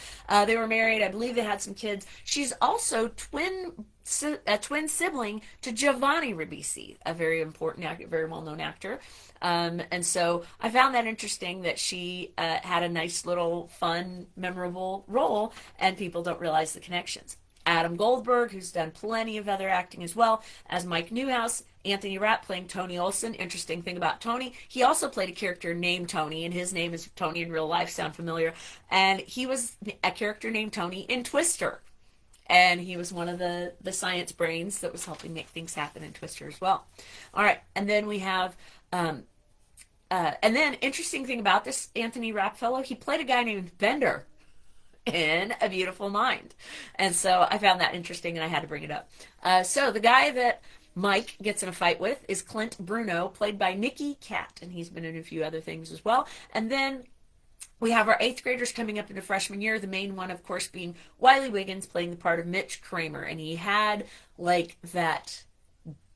[SPEAKER 1] They were married. I believe they had some kids. She's also a twin sibling to Giovanni Ribisi, a very important actor, very well-known actor. And so I found that interesting that she had a nice little fun, memorable role, and people don't realize the connections. Adam Goldberg, who's done plenty of other acting as well, as Mike Newhouse. Anthony Rapp playing Tony Olson. Interesting thing about Tony, he also played a character named Tony, and his name is Tony in real life. Sound familiar? And he was a character named Tony in Twister. And he was one of the science brains that was helping make things happen in Twister as well. All right, and then we have... and then, interesting thing about this Anthony Rapp fellow, he played a guy named Bender in A Beautiful Mind. And so I found that interesting, and I had to bring it up. So the guy that Mike gets in a fight with is Clint Bruno, played by Nicky Katt, and he's been in a few other things as well. And then we have our eighth graders coming up into freshman year. The main one, of course, being Wiley Wiggins playing the part of Mitch Kramer. And he had like that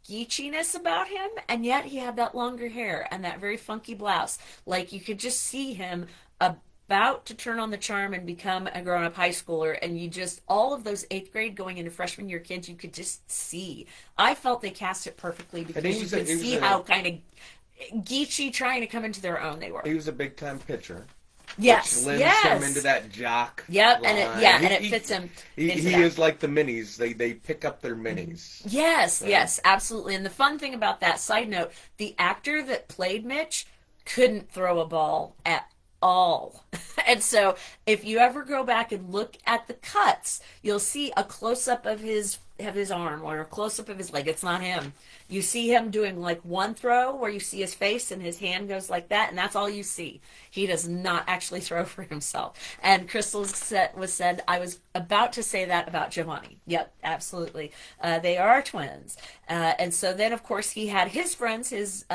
[SPEAKER 1] geechiness about him, and yet he had that longer hair and that very funky blouse. Like you could just see him about to turn on the charm and become a grown-up high schooler, and you just, all of those eighth grade going into freshman year kids, you could just see. I felt they cast it perfectly because you could see how kind of geechy trying to come into their own they were.
[SPEAKER 2] He was a big-time pitcher.
[SPEAKER 1] Yes,
[SPEAKER 2] which lends him into that jock.
[SPEAKER 1] Yep,
[SPEAKER 2] line.
[SPEAKER 1] and it fits him.
[SPEAKER 2] He is like the minis. They pick up their minis.
[SPEAKER 1] Yes, yes, absolutely. And the fun thing about that, side note, the actor that played Mitch couldn't throw a ball at all. And so if you ever go back and look at the cuts, you'll see a close-up of his arm or a close-up of his leg. It's not him. You see him doing like one throw where you see his face and his hand goes like that, and that's all you see. He does not actually throw for himself. And Crystal said, I was about to say that about Giovanni. Yep, absolutely. They are twins. And so then, of course, he had his friends, his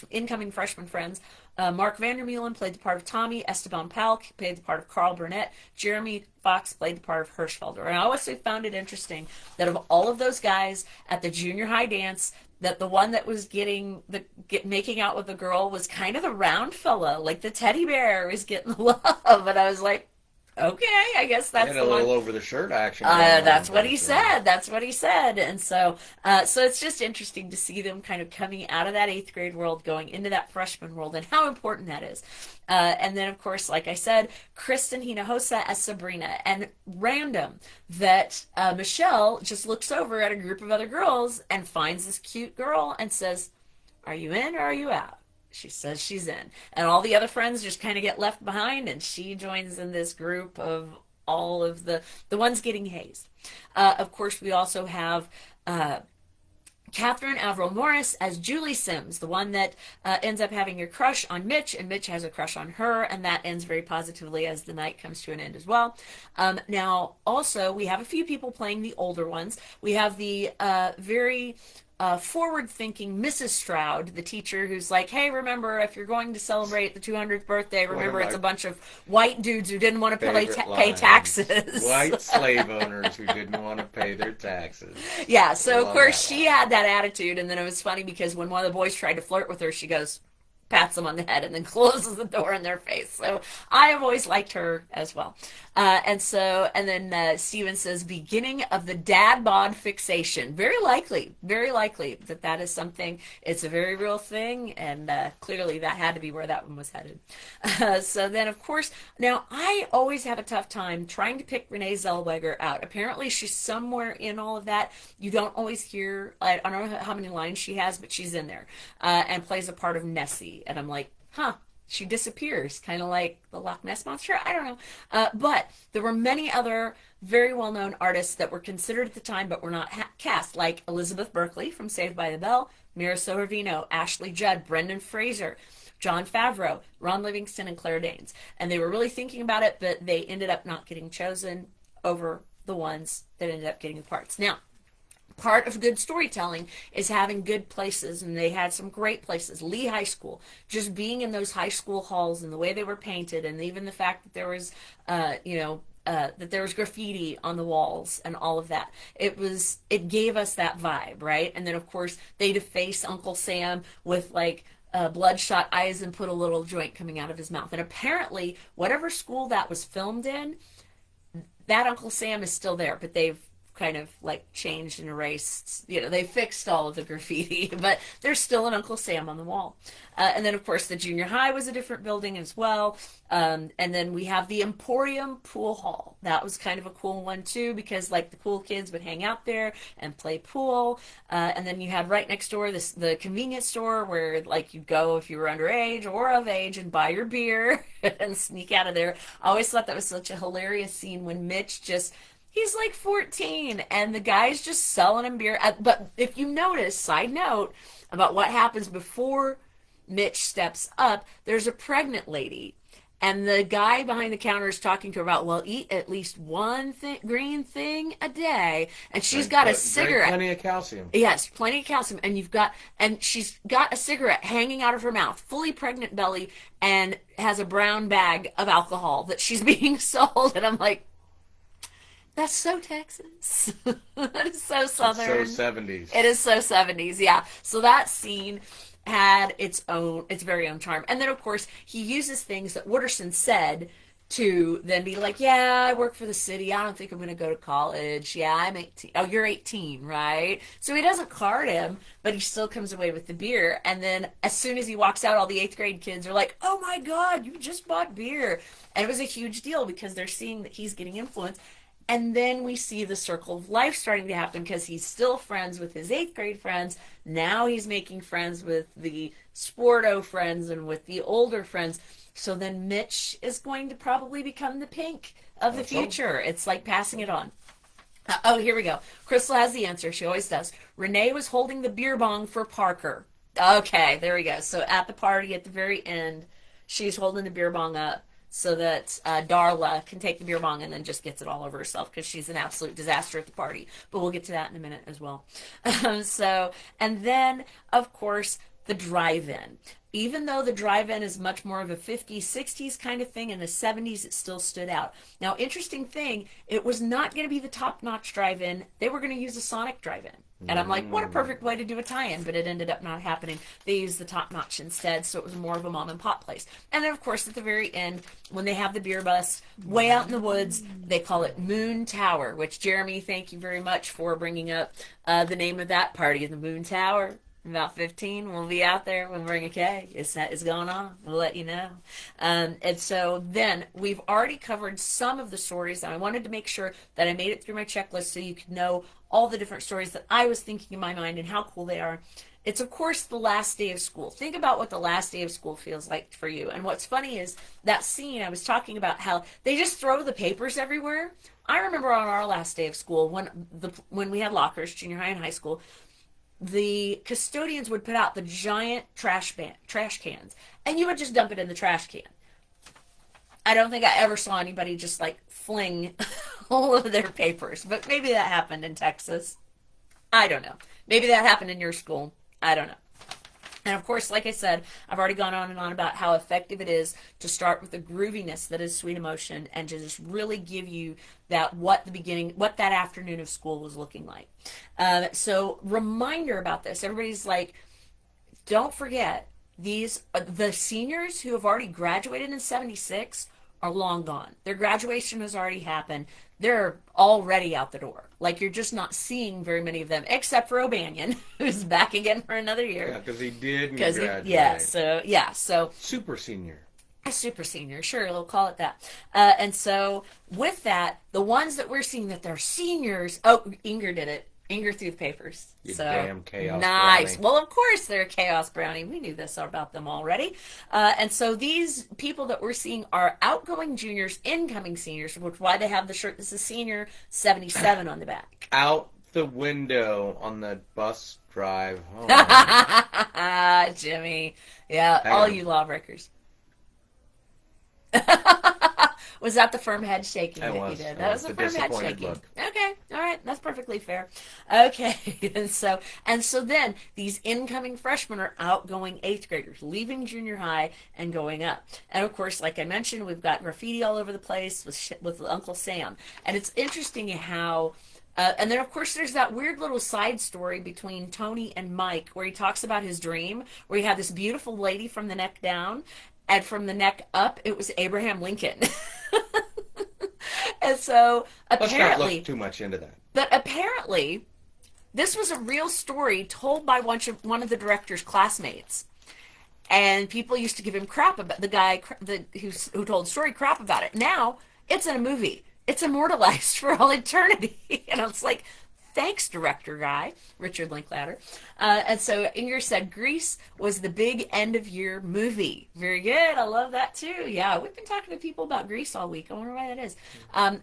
[SPEAKER 1] incoming freshman friends. Mark Vandermeulen played the part of Tommy. Esteban Pal played the part of Carl Burnett. Jeremy Fox played the part of Hirschfelder. And I always found it interesting that of all of those guys at the junior high dance, that the one that was making out with the girl was kind of the round fella, like the teddy bear was getting the love. And I was like, okay, I guess that's the one.
[SPEAKER 2] A little over the shirt action.
[SPEAKER 1] That's what he said. That's what he said. And so it's just interesting to see them kind of coming out of that eighth grade world, going into that freshman world, and how important that is. And then, of course, like I said, Kristen Hinojosa as Sabrina. And random that Michelle just looks over at a group of other girls and finds this cute girl and says, "Are you in or are you out?" She says she's in. And all the other friends just kind of get left behind, and she joins in this group of all of the ones getting hazed. Of course, we also have Catherine Averill Morris as Julie Sims, the one that ends up having a crush on Mitch, and Mitch has a crush on her, and that ends very positively as the night comes to an end as well. Now, also, we have a few people playing the older ones. We have the very forward-thinking Mrs. Stroud, the teacher who's like, hey, remember, if you're going to celebrate the 200th birthday, remember it's a bunch of white dudes who didn't want to pay taxes.
[SPEAKER 2] White slave owners who didn't want to pay their taxes.
[SPEAKER 1] Yeah, so of course she had that attitude, and then it was funny because when one of the boys tried to flirt with her, she goes, pats them on the head, and then closes the door in their face. So I have always liked her as well. And then Steven says, beginning of the dad bod fixation. Very likely that is something. It's a very real thing, and clearly that had to be where that one was headed. So then, of course, now I always have a tough time trying to pick Renee Zellweger out. Apparently she's somewhere in all of that. You don't always hear, I don't know how many lines she has, but she's in there, and plays a part of Nessie. And I'm like, she disappears, kind of like the Loch Ness Monster. I don't know. But there were many other very well-known artists that were considered at the time but were not cast, like Elizabeth Berkley from Saved by the Bell, Mira Sorvino, Ashley Judd, Brendan Fraser, Jon Favreau, Ron Livingston, and Claire Danes. And they were really thinking about it, but they ended up not getting chosen over the ones that ended up getting the parts. Now, part of good storytelling is having good places, and they had some great places. Lee High School, just being in those high school halls and the way they were painted, and even the fact that there was, that there was graffiti on the walls and all of that. It gave us that vibe, right? And then, of course, they deface Uncle Sam with, like, bloodshot eyes and put a little joint coming out of his mouth. And apparently, whatever school that was filmed in, that Uncle Sam is still there, but they've kind of like changed and erased, they fixed all of the graffiti, but there's still an Uncle Sam on the wall. And then, of course, the junior high was a different building as well. And then we have the Emporium Pool Hall. That was kind of a cool one, too, because, like, the cool kids would hang out there and play pool. And then you had right next door the convenience store where, like, you'd go if you were underage or of age and buy your beer and sneak out of there. I always thought that was such a hilarious scene when Mitch he's like 14, and the guy's just selling him beer. But if you notice, side note, about what happens before Mitch steps up, there's a pregnant lady, And the guy behind the counter is talking to her about, well, eat at least one green thing a day. And she's got a cigarette.
[SPEAKER 2] Drink plenty of calcium.
[SPEAKER 1] Yes, plenty of calcium. And she's got a cigarette hanging out of her mouth, fully pregnant belly, and has a brown bag of alcohol that she's being sold. And I'm like, that's so Texas. That is so Southern.
[SPEAKER 2] So 70s.
[SPEAKER 1] It is so 70s, yeah. So that scene had its very own charm. And then, of course, he uses things that Wooderson said to then be like, yeah, I work for the city. I don't think I'm going to go to college. Yeah, I'm 18. Oh, you're 18, right? So he doesn't card him, but he still comes away with the beer. And then as soon as he walks out, all the 8th grade kids are like, oh my God, you just bought beer. And it was a huge deal because they're seeing that he's getting influence. And then we see the circle of life starting to happen because he's still friends with his 8th grade friends. Now he's making friends with the Sporto friends and with the older friends. So then Mitch is going to probably become the Pink of the future. It's like passing it on. Oh, here we go. Crystal has the answer. She always does. Renee was holding the beer bong for Parker. Okay, there we go. So at the party at the very end, she's holding the beer bong up so that Darla can take the beer bong and then just gets it all over herself because she's an absolute disaster at the party. But we'll get to that in a minute as well. And then, of course, the drive-in. Even though the drive-in is much more of a 50s, 60s kind of thing, in the 70s it still stood out. Now, interesting thing, it was not going to be the top-notch drive-in. They were going to use a Sonic drive-in. And I'm like, what a perfect way to do a tie-in, but it ended up not happening. They used the top-notch instead, so it was more of a mom-and-pop place. And then, of course, at the very end, when they have the beer bus way out in the woods, they call it Moon Tower, which, Jeremy, thank you very much for bringing up the name of that party, the Moon Tower. About 15, we'll be out there. We'll bring a keg. It's going on. We'll let you know. And so then we've already covered some of the stories, and I wanted to make sure that I made it through my checklist so you could know all the different stories that I was thinking in my mind and how cool they are. It's, of course, the last day of school. Think about what the last day of school feels like for you. And what's funny is that scene, I was talking about how they just throw the papers everywhere. I remember on our last day of school, when we had lockers, junior high and high school, the custodians would put out the giant trash cans, and you would just dump it in the trash can. I don't think I ever saw anybody just like fling all of their papers, but maybe that happened in Texas. I don't know. Maybe that happened in your school. I don't know. And of course, like I said, I've already gone on and on about how effective it is to start with the grooviness that is Sweet Emotion and to just really give you what that afternoon of school was looking like. So reminder about this. Everybody's like, don't forget, the seniors who have already graduated in 76 are long gone. Their graduation has already happened. They're already out the door. Like, you're just not seeing very many of them, except for O'Banion, who's back again for another year.
[SPEAKER 2] Yeah, because he did graduate.
[SPEAKER 1] So
[SPEAKER 2] super senior.
[SPEAKER 1] A super senior, sure, we'll call it that. And so with that, the ones that we're seeing that they're seniors, Inger did it. Inger threw the papers.
[SPEAKER 2] You
[SPEAKER 1] so
[SPEAKER 2] damn chaos
[SPEAKER 1] nice.
[SPEAKER 2] brownie.
[SPEAKER 1] Well, of course they're a chaos brownie. We knew this about them already. And so these people that we're seeing are outgoing juniors, incoming seniors, which is why they have the shirt that says Senior 77 on the back.
[SPEAKER 2] Out the window on the bus drive home.
[SPEAKER 1] Jimmy. Yeah,
[SPEAKER 2] Hang
[SPEAKER 1] all
[SPEAKER 2] on.
[SPEAKER 1] you lawbreakers. Was that the firm head shaking that you did? That was the firm head shaking.
[SPEAKER 2] Look.
[SPEAKER 1] Okay, all right, that's perfectly fair. Okay, and so then these incoming freshmen are outgoing 8th graders, leaving junior high and going up. And of course, like I mentioned, we've got graffiti all over the place with Uncle Sam. And it's interesting how. And then, of course, there's that weird little side story between Tony and Mike where he talks about his dream, where he had this beautiful lady from the neck down, and from the neck up, it was Abraham Lincoln. And so, apparently...
[SPEAKER 2] Let's not look too much into that.
[SPEAKER 1] But apparently, this was a real story told by one of the director's classmates. And people used to give him crap about the guy who told the story, crap about it. Now, it's in a movie. It's immortalized for all eternity. And I was like, thanks, director guy, Richard Linklater. And so Inger said Grease was the big end-of-year movie. Very good. I love that, too. Yeah, we've been talking to people about Grease all week. I wonder why that is.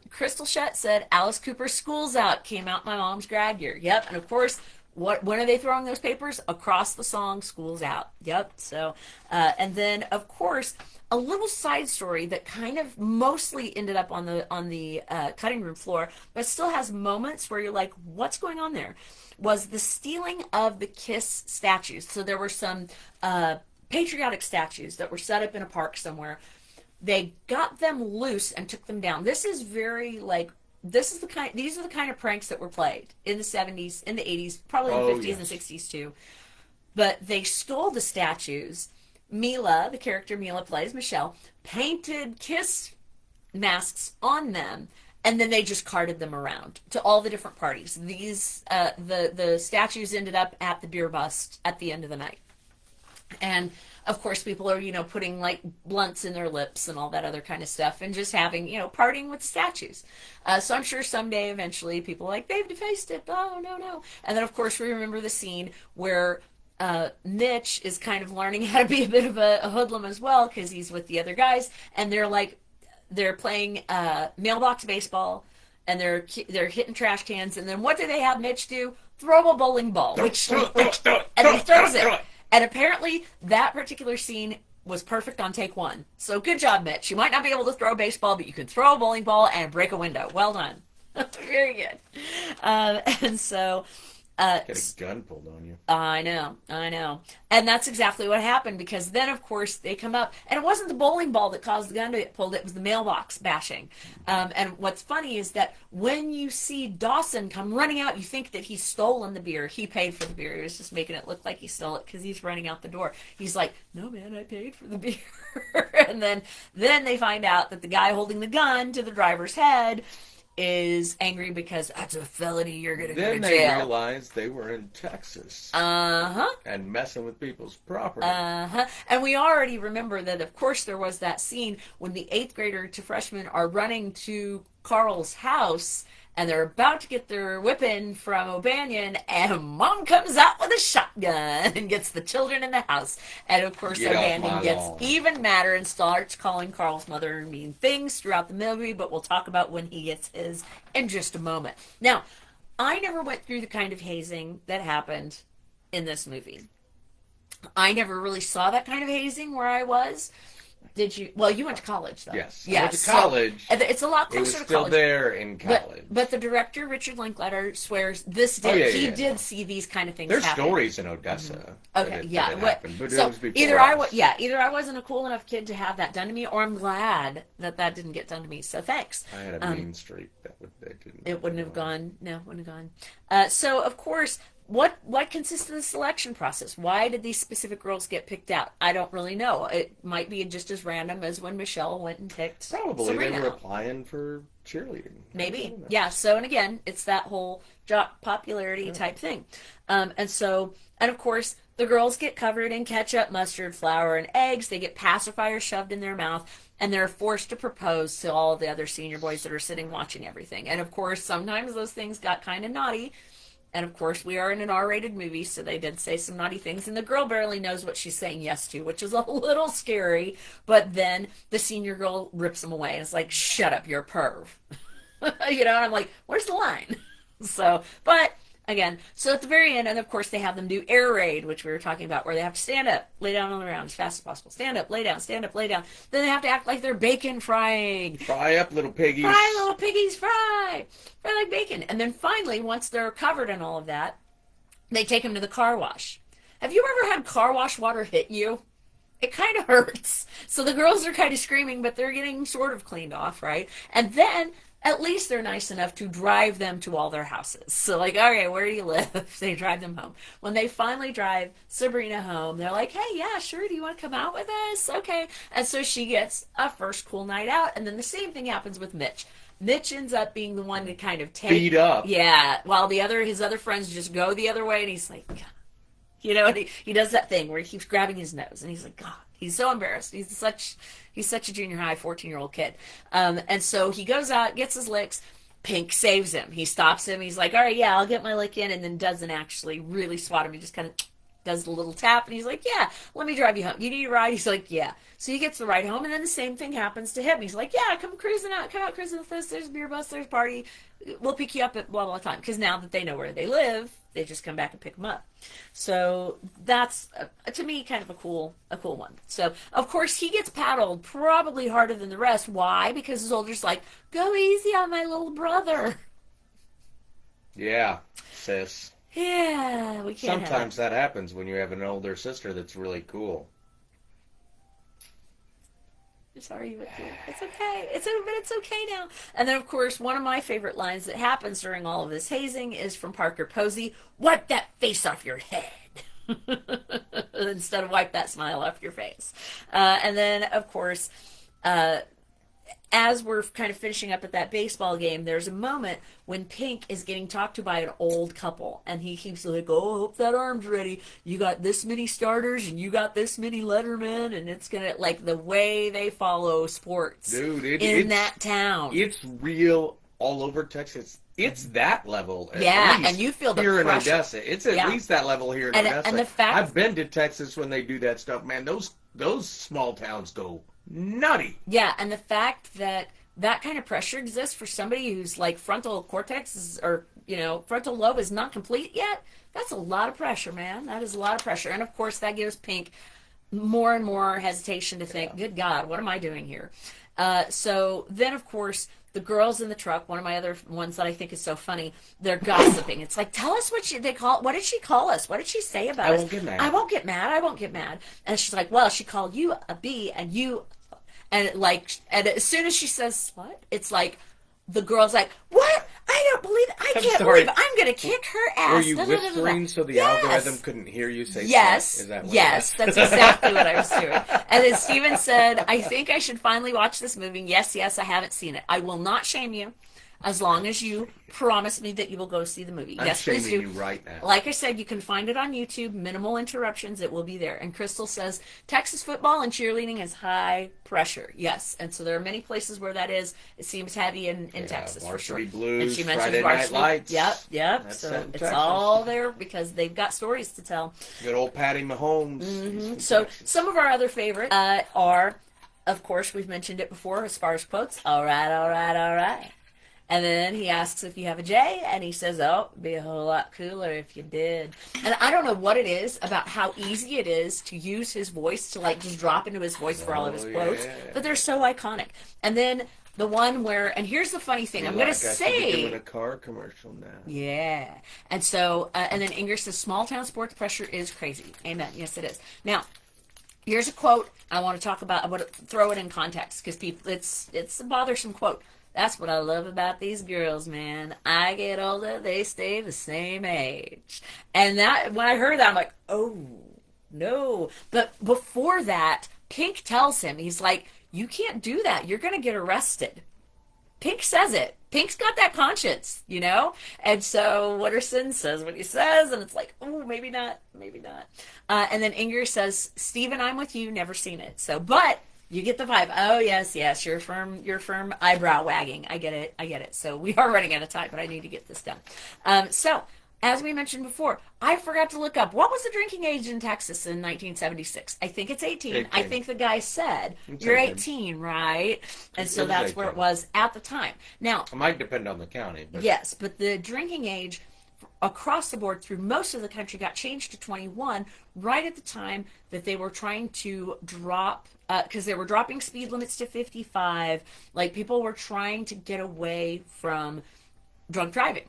[SPEAKER 1] Crystal Shutt said Alice Cooper's School's Out came out my mom's grad year. Yep, and of course, When are they throwing those papers? Across the song, school's out. Yep. So, and then of course, a little side story that kind of mostly ended up on the cutting room floor, but still has moments where you're like, what's going on there? Was the stealing of the Kiss statues. So there were some patriotic statues that were set up in a park somewhere. They got them loose and took them down. This is very like these are the kind of pranks that were played in the 70s, in the 80s, probably in the 50s and 60s too. But they stole the statues. Mila, the character Mila plays, Michelle, painted Kiss masks on them, and then they just carted them around to all the different parties. These the statues ended up at the beer bust at the end of the night. And of course, people are, putting like blunts in their lips and all that other kind of stuff and just having, partying with statues. So I'm sure someday, eventually, people are like, they've defaced it. Oh, no, no. And then, of course, we remember the scene where Mitch is kind of learning how to be a bit of a hoodlum as well because he's with the other guys. And they're playing mailbox baseball and they're hitting trash cans. And then what do they have Mitch do? Throw a bowling ball, and he throws it. And apparently, that particular scene was perfect on take one. So good job, Mitch. You might not be able to throw a baseball, but you can throw a bowling ball and break a window. Well done. Very good. And so...
[SPEAKER 2] Get a gun pulled on you.
[SPEAKER 1] I know. And that's exactly what happened because then, of course, they come up. And it wasn't the bowling ball that caused the gun to get pulled. It was the mailbox bashing. And what's funny is that when you see Dawson come running out, you think that he's stolen the beer. He paid for the beer. He was just making it look like he stole it because he's running out the door. He's like, no, man, I paid for the beer. And then they find out that the guy holding the gun to the driver's head is angry because that's a felony, you're gonna go to jail.
[SPEAKER 2] Then they realized they were in Texas. And messing with people's property.
[SPEAKER 1] And we already remember that, of course, there was that scene when the 8th grader to freshmen are running to Carl's house and they're about to get their whipping from O'Banion, and Mom comes out with a shotgun and gets the children in the house. And, of course, O'Banion gets even madder and starts calling Carl's mother mean things throughout the movie, but we'll talk about when he gets his in just a moment. Now, I never went through the kind of hazing that happened in this movie. I never really saw that kind of hazing where I was. Did you? Well, you went to college, though.
[SPEAKER 2] Yes. I went to college.
[SPEAKER 1] So it's a lot closer to college.
[SPEAKER 2] It was still there in college.
[SPEAKER 1] But the director, Richard Linklater, swears this did. He did see these kind of things
[SPEAKER 2] happen.
[SPEAKER 1] There's
[SPEAKER 2] stories in Odessa.
[SPEAKER 1] Okay, yeah.
[SPEAKER 2] Happened, but
[SPEAKER 1] so
[SPEAKER 2] it was either
[SPEAKER 1] I wasn't a cool enough kid to have that done to me, or I'm glad that didn't get done to me. So thanks.
[SPEAKER 2] I had a mean streak that didn't.
[SPEAKER 1] It wouldn't have gone. No, wouldn't have gone. So of course. What consists of the selection process? Why did these specific girls get picked out? I don't really know. It might be just as random as when Michelle went and picked
[SPEAKER 2] Probably
[SPEAKER 1] Sabrina.
[SPEAKER 2] They were applying for cheerleading.
[SPEAKER 1] Maybe. Yeah. So, and again, it's that whole jock popularity type thing. And of course, the girls get covered in ketchup, mustard, flour, and eggs. They get pacifiers shoved in their mouth, and they're forced to propose to all the other senior boys that are sitting watching everything. And of course, sometimes those things got kind of naughty. And, of course, we are in an R-rated movie, so they did say some naughty things. And the girl barely knows what she's saying yes to, which is a little scary. But then the senior girl rips him away. And it's like, shut up, you're a perv. And I'm like, where's the line? But, again, so at the very end, and, of course, they have them do air raid, which we were talking about, where they have to stand up, lay down on the ground as fast as possible. Stand up, lay down, stand up, lay down. Then they have to act like they're bacon frying.
[SPEAKER 2] Fry up, little piggies.
[SPEAKER 1] Fry, little piggies, fry. Fry like bacon. And then finally, once they're covered in all of that, they take them to the car wash. Have you ever had car wash water hit you? It kind of hurts. So the girls are kind of screaming, but they're getting sort of cleaned off, right? And then at least they're nice enough to drive them to all their houses. So like, okay, where do you live? They drive them home. When they finally drive Sabrina home, they're like, hey, yeah, sure. Do you want to come out with us? Okay. And so she gets a first cool night out. And then the same thing happens with Mitch. Mitch ends up being the one to kind of take...
[SPEAKER 2] Beat up.
[SPEAKER 1] Yeah. While his other friends just go the other way. And he's like, and he does that thing where he keeps grabbing his nose. And he's like, God. He's so embarrassed. He's such a junior high 14-year-old kid. And so he goes out, gets his licks. Pink saves him. He stops him. He's like, all right, yeah, I'll get my lick in, and then doesn't actually really swat him. He just kind of does the little tap, and he's like, yeah, let me drive you home. You need a ride? He's like, yeah. So he gets the ride home, and then the same thing happens to him. He's like, yeah, come out cruising with us. There's a beer bus, there's a party. We'll pick you up at blah, blah, time. Because now that they know where they live, they just come back and pick them up. So that's, to me, kind of a cool one. So, of course, he gets paddled probably harder than the rest. Why? Because his older's like, go easy on my little brother.
[SPEAKER 2] Yeah, sis.
[SPEAKER 1] Yeah, we can't.
[SPEAKER 2] Sometimes that happens when you have an older sister that's really cool.
[SPEAKER 1] Sorry, but it's okay. But it's okay now. And then, of course, one of my favorite lines that happens during all of this hazing is from Parker Posey: "Wipe that face off your head." Instead of wipe that smile off your face. And then, of course, as we're kind of finishing up at that baseball game, there's a moment when Pink is getting talked to by an old couple, and he keeps like, oh, I hope that arm's ready. You got this many starters, and you got this many lettermen, and it's gonna, like, the way they follow sports,
[SPEAKER 2] dude,
[SPEAKER 1] in that town.
[SPEAKER 2] It's real all over Texas. It's that level.
[SPEAKER 1] Yeah, and you feel the
[SPEAKER 2] here
[SPEAKER 1] pressure.
[SPEAKER 2] in Odessa. It's at least that level here in Odessa.
[SPEAKER 1] And the fact,
[SPEAKER 2] I've been to Texas when they do that stuff, man. Those small towns go nutty.
[SPEAKER 1] Yeah, and the fact that that kind of pressure exists for somebody who's like frontal cortex is, or, you know, frontal lobe is not complete yet, that's a lot of pressure, man. That is a lot of pressure. And of course that gives Pink more and more hesitation to think, good God, what am I doing here? So then, of course, the girls in the truck, one of my other ones that I think is so funny, they're gossiping. It's like, tell us what what did she call us? What did she say about us?
[SPEAKER 2] I won't get mad.
[SPEAKER 1] I won't get mad. I won't get mad. And she's like, well, she called you a B and you, and as soon as she says slut, it's like, the girl's like, what? I don't believe it. I can't believe it. I'm going to kick her ass.
[SPEAKER 2] Were you whispering so the algorithm couldn't hear you say
[SPEAKER 1] yes.
[SPEAKER 2] slut? Is that what
[SPEAKER 1] yes, that's exactly what I was doing. And then Steven said, I think I should finally watch this movie. Yes, I haven't seen it. I will not shame you as long as you promise me that you will go see the movie.
[SPEAKER 2] I'm
[SPEAKER 1] yes, please do.
[SPEAKER 2] You right now.
[SPEAKER 1] Like I said, you can find it on YouTube. Minimal interruptions. It will be there. And Crystal says, Texas football and cheerleading is high pressure. Yes. And so there are many places where that is. It seems heavy in Texas.
[SPEAKER 2] Varsity
[SPEAKER 1] for sure.
[SPEAKER 2] Blues,
[SPEAKER 1] and she mentions
[SPEAKER 2] Friday
[SPEAKER 1] Varsity.
[SPEAKER 2] Night Lights.
[SPEAKER 1] Yep.
[SPEAKER 2] That's
[SPEAKER 1] So it's
[SPEAKER 2] Texas.
[SPEAKER 1] all there because they've got stories to tell.
[SPEAKER 2] Good old Patty Mahomes.
[SPEAKER 1] Mm-hmm. So some of our other favorites are, of course, we've mentioned it before as far as quotes. All right. And then he asks if you have a J, and he says, oh, it'd be a whole lot cooler if you did. And I don't know what it is about how easy it is to use his voice, to like just drop into his voice for all of his quotes, but they're so iconic. And then the one where, and here's the funny thing, I'm going to say.
[SPEAKER 2] Doing a car commercial now.
[SPEAKER 1] Yeah. And so, and then Inger says, small town sports pressure is crazy. Amen. Yes, it is. Now, here's a quote I want to talk about. I want to throw it in context because people, it's a bothersome quote. That's what I love about these girls, man. I get older, they stay the same age. And that, when I heard that, I'm like, oh, no. But before that, Pink tells him, he's like, you can't do that. You're going to get arrested. Pink says it. Pink's got that conscience, you know? And so Wooderson says what he says, and it's like, oh, maybe not. And then Inger says, Steven, I'm with you, never seen it. So, but you get the vibe. Oh, yes, your firm eyebrow wagging. I get it. So we are running out of time, but I need to get this done. So, as we mentioned before, I forgot to look up, what was the drinking age in Texas in 1976? I think it's 18. I think the guy said, you're 18, right? And so that's where it was at the time. Now,
[SPEAKER 2] it might depend on the county. But
[SPEAKER 1] yes, but the drinking age across the board through most of the country got changed to 21 right at the time that they were trying to drop, because they were dropping speed limits to 55. Like, people were trying to get away from drunk driving.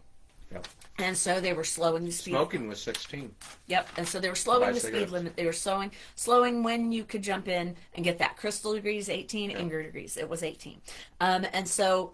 [SPEAKER 2] Yep.
[SPEAKER 1] And so they were slowing the speed.
[SPEAKER 2] Smoking was 16.
[SPEAKER 1] Yep. And so they were slowing the speed limit. They were slowing when you could jump in and get that. Crystal agrees 18, yep. Inger agrees it was 18. And so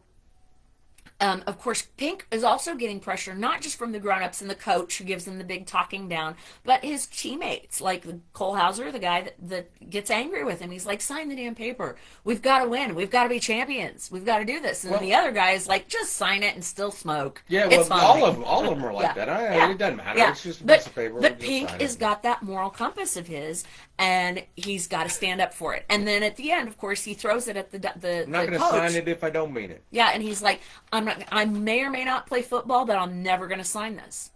[SPEAKER 1] of course, Pink is also getting pressure, not just from the grown-ups and the coach who gives him the big talking down, but his teammates, like Cole Hauser, the guy that gets angry with him. He's like, sign the damn paper. We've got to win. We've got to be champions. We've got to do this. And then the other guy is like, just sign it and still smoke.
[SPEAKER 2] Yeah,
[SPEAKER 1] it's
[SPEAKER 2] all of them are like that. It doesn't matter.
[SPEAKER 1] Yeah.
[SPEAKER 2] It's just a piece of paper.
[SPEAKER 1] But Pink has got that moral compass of his, and he's got to stand up for it. And then at the end, of course, he throws it at the
[SPEAKER 2] I'm not going to sign it if I don't mean it.
[SPEAKER 1] Yeah, and he's like, I may or may not play football, but I'm never going to sign this.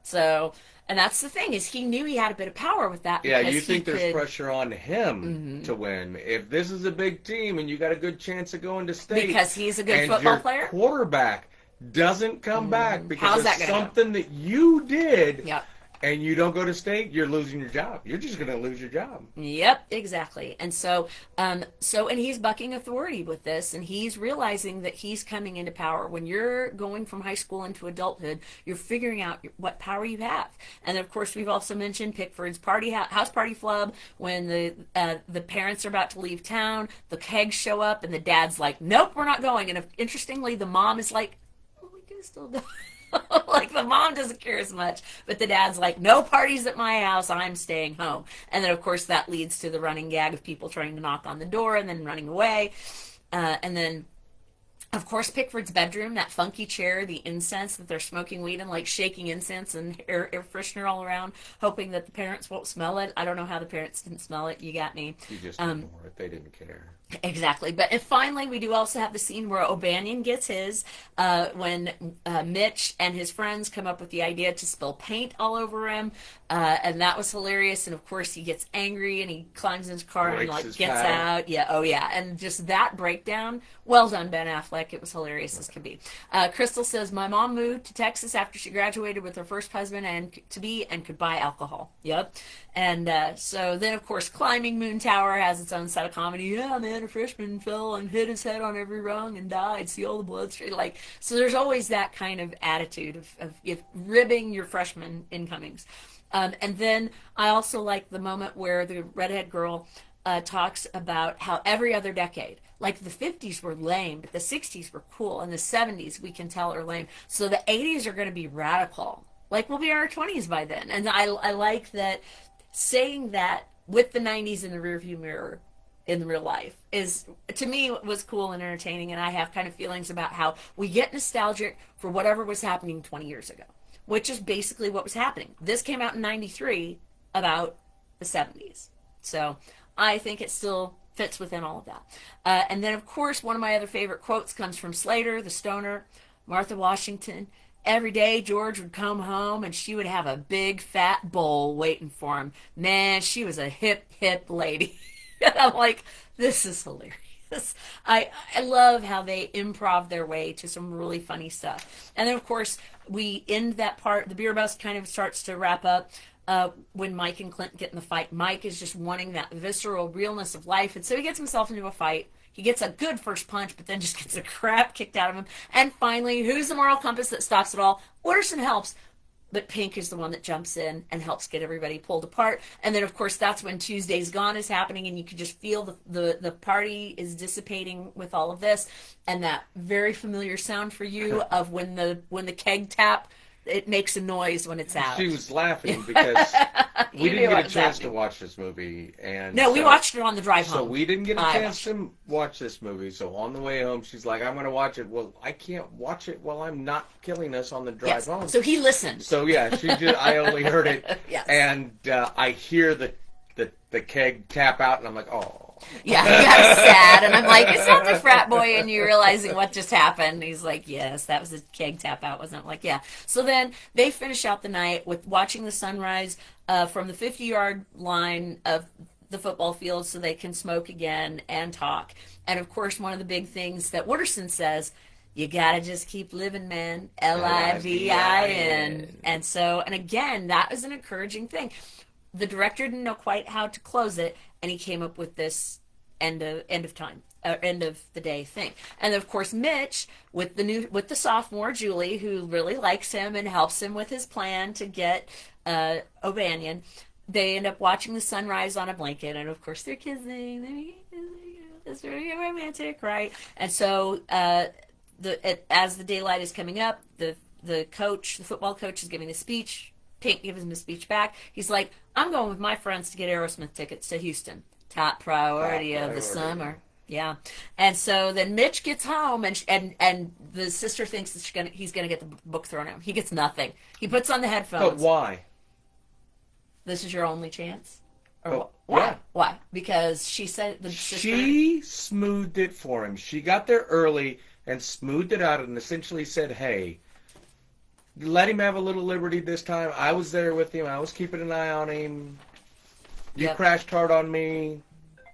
[SPEAKER 1] So, and that's the thing, is he knew he had a bit of power with that.
[SPEAKER 2] Yeah,
[SPEAKER 1] because
[SPEAKER 2] you think there's
[SPEAKER 1] could,
[SPEAKER 2] pressure on him to win. If this is a big team and you got a good chance of going to state.
[SPEAKER 1] Because he's a good
[SPEAKER 2] and
[SPEAKER 1] football
[SPEAKER 2] your
[SPEAKER 1] player?
[SPEAKER 2] quarterback doesn't come back because
[SPEAKER 1] How's
[SPEAKER 2] of
[SPEAKER 1] that gonna
[SPEAKER 2] something that you did.
[SPEAKER 1] Yep.
[SPEAKER 2] And you don't go to state, you're losing your job. You're just going to lose your job.
[SPEAKER 1] Yep, exactly. And so, and he's bucking authority with this, and he's realizing that he's coming into power. When you're going from high school into adulthood, you're figuring out what power you have. And of course, we've also mentioned Pickford's house party flub. When the parents are about to leave town, the kegs show up, and the dad's like, "Nope, we're not going." And interestingly, the mom is like, "Oh, we can still go." Like, the mom doesn't care as much, but the dad's like, "No parties at my house, I'm staying home." And then of course that leads to the running gag of people trying to knock on the door and then running away. And then of course Pickford's bedroom, that funky chair, the incense that they're smoking weed and like shaking incense and air freshener all around, hoping that the parents won't smell it. I don't know how the parents didn't smell it. You got me.
[SPEAKER 2] You just ignore it. They didn't care.
[SPEAKER 1] Exactly. But and finally, we do also have the scene where O'Banion gets his, when Mitch and his friends come up with the idea to spill paint all over him, and that was hilarious. And of course, he gets angry and he climbs in his car and like gets out. Yeah, oh yeah, and just that breakdown. Well done, Ben Affleck. It was hilarious as could be. Crystal says, "My mom moved to Texas after she graduated with her first husband and could buy alcohol." Yep. And so then, of course, Climbing Moon Tower has its own set of comedy. Yeah, man, a freshman fell and hit his head on every rung and died. See all the blood straight. Like, so there's always that kind of attitude of ribbing your freshman incomings. And then I also like the moment where the redhead girl talks about how every other decade, like the 50s were lame, but the 60s were cool, and the 70s we can tell are lame. So the 80s are going to be radical. Like, we'll be in our 20s by then. And I like that. Saying that with the 90s in the rearview mirror in real life is, to me, was cool and entertaining, and I have kind of feelings about how we get nostalgic for whatever was happening 20 years ago, which is basically what was happening. This came out in 93 about the 70s. So I think it still fits within all of that. And then, of course, one of my other favorite quotes comes from Slater, the stoner, Martha Washington. Every day George would come home and she would have a big fat bowl waiting for him. Man, she was a hip lady. And I'm like, this is hilarious. I love how they improv their way to some really funny stuff. And then, of course, we end that part. The beer bust kind of starts to wrap up when Mike and Clint get in the fight. Mike is just wanting that visceral realness of life. And so he gets himself into a fight. He gets a good first punch, but then just gets the crap kicked out of him. And finally, who's the moral compass that stops it all? Wooderson helps, but Pink is the one that jumps in and helps get everybody pulled apart. And then, of course, that's when Tuesday's Gone is happening, and you can just feel the party is dissipating with all of this. And that very familiar sound for you of when the keg tap, it makes a noise when it's out.
[SPEAKER 2] She was laughing because we didn't get a chance to watch this movie. And
[SPEAKER 1] no, we watched it on the drive home.
[SPEAKER 2] So we didn't get a chance to watch this movie. So on the way home, she's like, "I'm going to watch it." Well, I can't watch it while I'm not killing us on the drive home.
[SPEAKER 1] So he listened.
[SPEAKER 2] So yeah, she did. I only heard it.
[SPEAKER 1] Yes.
[SPEAKER 2] And I hear the keg tap out, and I'm like, "Oh."
[SPEAKER 1] Yeah, he got sad, and I'm like, "It's not the frat boy," and you realizing what just happened. And he's like, "Yes, that was a keg tap out, wasn't it?" Like, yeah. So then they finish out the night with watching the sunrise from the 50-yard line of the football field so they can smoke again and talk. And of course, one of the big things that Wooderson says, you gotta just keep living, man. Livin. And so, and again, that was an encouraging thing. The director didn't know quite how to close it, and he came up with this end of time, end of the day thing. And of course, Mitch with the sophomore Julie, who really likes him and helps him with his plan to get O'Banion. They end up watching the sunrise on a blanket, and of course, they're kissing. It's very romantic, right? And so, as the daylight is coming up, the football coach, is giving a speech. Pink gives him a speech back. He's like, "I'm going with my friends to get Aerosmith tickets to Houston. Top priority of the summer." Yeah. And so then Mitch gets home, and the sister thinks that he's gonna get the book thrown at him. He gets nothing. He puts on the headphones.
[SPEAKER 2] But why?
[SPEAKER 1] This is your only chance? Or
[SPEAKER 2] Oh,
[SPEAKER 1] why?
[SPEAKER 2] yeah.
[SPEAKER 1] Why? Because she said the sister...
[SPEAKER 2] She smoothed it for him. She got there early and smoothed it out and essentially said, "Hey, let him have a little liberty this time. I was there with him. I was keeping an eye on him. You crashed hard on me.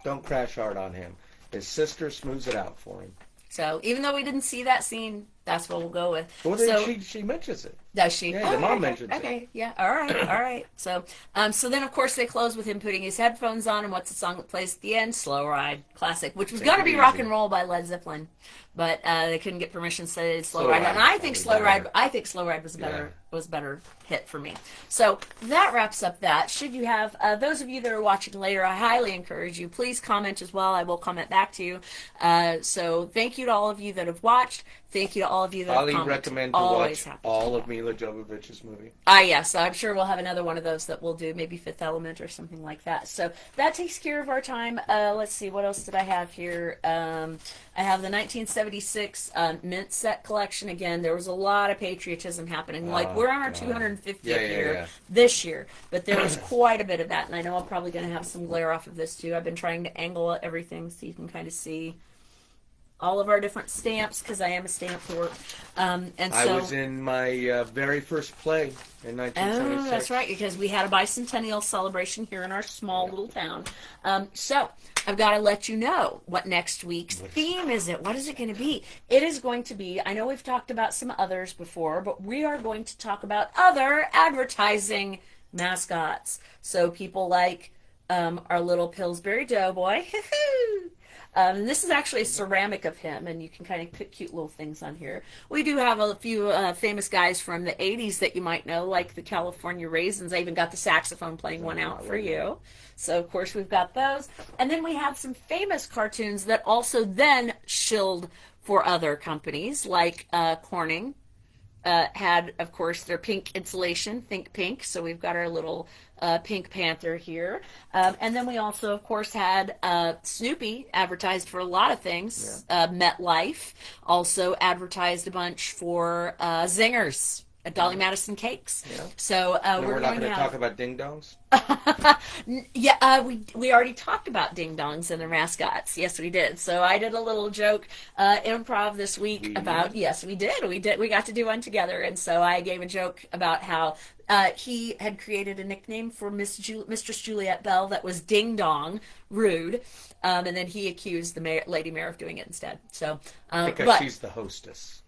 [SPEAKER 2] Don't crash hard on him. His sister smooths it out for him.
[SPEAKER 1] So even though we didn't see that scene, that's what we'll go with.
[SPEAKER 2] Well, then she mentions it.
[SPEAKER 1] Does she?
[SPEAKER 2] Yeah, the mom mentions it.
[SPEAKER 1] Okay, yeah, all right. So, so then of course they close with him putting his headphones on, and what's the song that plays at the end? Slow Ride, classic, which was going to be Rock and Roll by Led Zeppelin, but they couldn't get permission, so they did Slow Ride. And I think Slow Ride was a better hit for me. So that wraps up that. Should you have those of you that are watching later, I highly encourage you, please comment as well. I will comment back to you. So thank you to all of you that have watched. Thank you to all of you that have commented.
[SPEAKER 2] Highly recommend to watch all of Mila Jovovich's movie.
[SPEAKER 1] Yes, I'm sure we'll have another one of those that we'll do, maybe Fifth Element or something like that. So that takes care of our time. Let's see, what else did I have here? I have the 1976 Mint set collection. Again, there was a lot of patriotism happening. Like, we're on our 250th year this year, but there was quite a bit of that. And I know I'm probably going to have some glare off of this, too. I've been trying to angle everything so you can kind of see all of our different stamps, because I am a stamp whore. I
[SPEAKER 2] was in my very first play in 1976.
[SPEAKER 1] Oh, that's right, because we had a bicentennial celebration here in our small little town. So I've got to let you know what next week's theme is. What is it going to be? It is going to be, I know we've talked about some others before, but we are going to talk about other advertising mascots. So people like our little Pillsbury Doughboy. And this is actually a ceramic of him, and you can kind of put cute little things on here. We do have a few famous guys from the 80s that you might know, like the California Raisins. I even got the saxophone playing one out for you. So, of course, we've got those. And then we have some famous cartoons that also then shilled for other companies, like Corning. Had, of course, their pink insulation, Think Pink. So we've got our little Pink Panther here. And then we also, of course, had Snoopy advertised for a lot of things. MetLife also advertised a bunch for Zingers. Dolly Madison cakes. Yeah. So
[SPEAKER 2] we're not going to talk about ding dongs.
[SPEAKER 1] We already talked about ding dongs and their mascots. Yes, we did. So I did a little joke improv this week about. Yes, we did. We got to do one together, and so I gave a joke about how he had created a nickname for Mistress Juliet Bell that was Ding Dong, rude, and then he accused the Lady Mayor of doing it instead. So
[SPEAKER 2] because she's the hostess.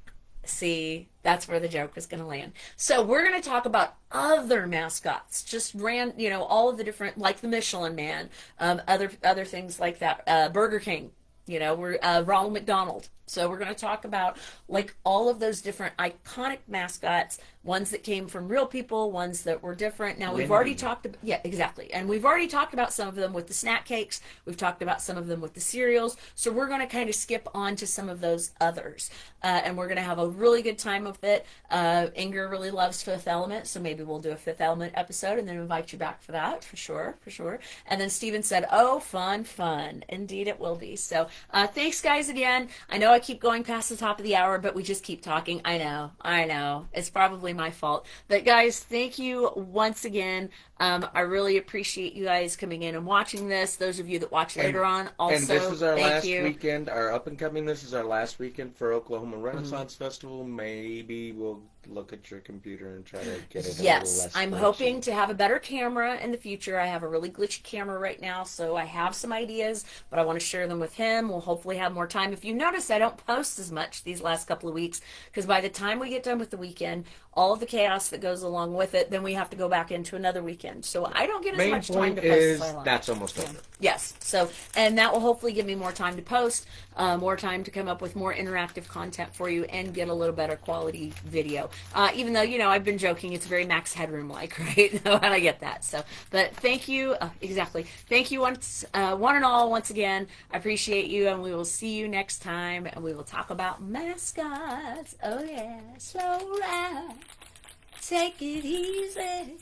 [SPEAKER 1] See, that's where the joke was going to land. So we're going to talk about other mascots, just all of the different, like the Michelin Man, other things like that. Burger King, we're Ronald McDonald. So we're going to talk about like all of those different iconic mascots, ones that came from real people, ones that were different. Now we've already talked about, exactly. And we've already talked about some of them with the snack cakes. We've talked about some of them with the cereals. So we're going to kind of skip on to some of those others. And we're going to have a really good time with it. Inger really loves Fifth Element, so maybe we'll do a Fifth Element episode and then invite you back for that, for sure. And then Steven said, oh, fun. Indeed it will be. So thanks, guys, again. I know I keep going past the top of the hour, but we just keep talking. I know. It's probably my fault. But, guys, thank you once again. I really appreciate you guys coming in and watching this. Those of you that watch later on, also,
[SPEAKER 2] and this is our last weekend, our up-and-coming, this is our last weekend for Oklahoma Renaissance Festival. Maybe we'll look at your computer and try to get it a little less
[SPEAKER 1] I'm hoping to have a better camera in the future. I have a really glitchy camera right now, so I have some ideas, but I want to share them with him. We'll hopefully have more time. If you notice, I don't post as much these last couple of weeks, because by the time we get done with the weekend, all of the chaos that goes along with it, then we have to go back into another weekend. So I don't get as much time to post as I want.
[SPEAKER 2] That's almost over.
[SPEAKER 1] Yes. So, and that will hopefully give me more time to post, more time to come up with more interactive content for you and get a little better quality video. Even though, I've been joking, it's very Max Headroom-like, right? And I get that. So, but thank you. Exactly. Thank you one and all once again. I appreciate you, and we will see you next time, and we will talk about mascots. Oh, yeah. Slow ride. Take it easy.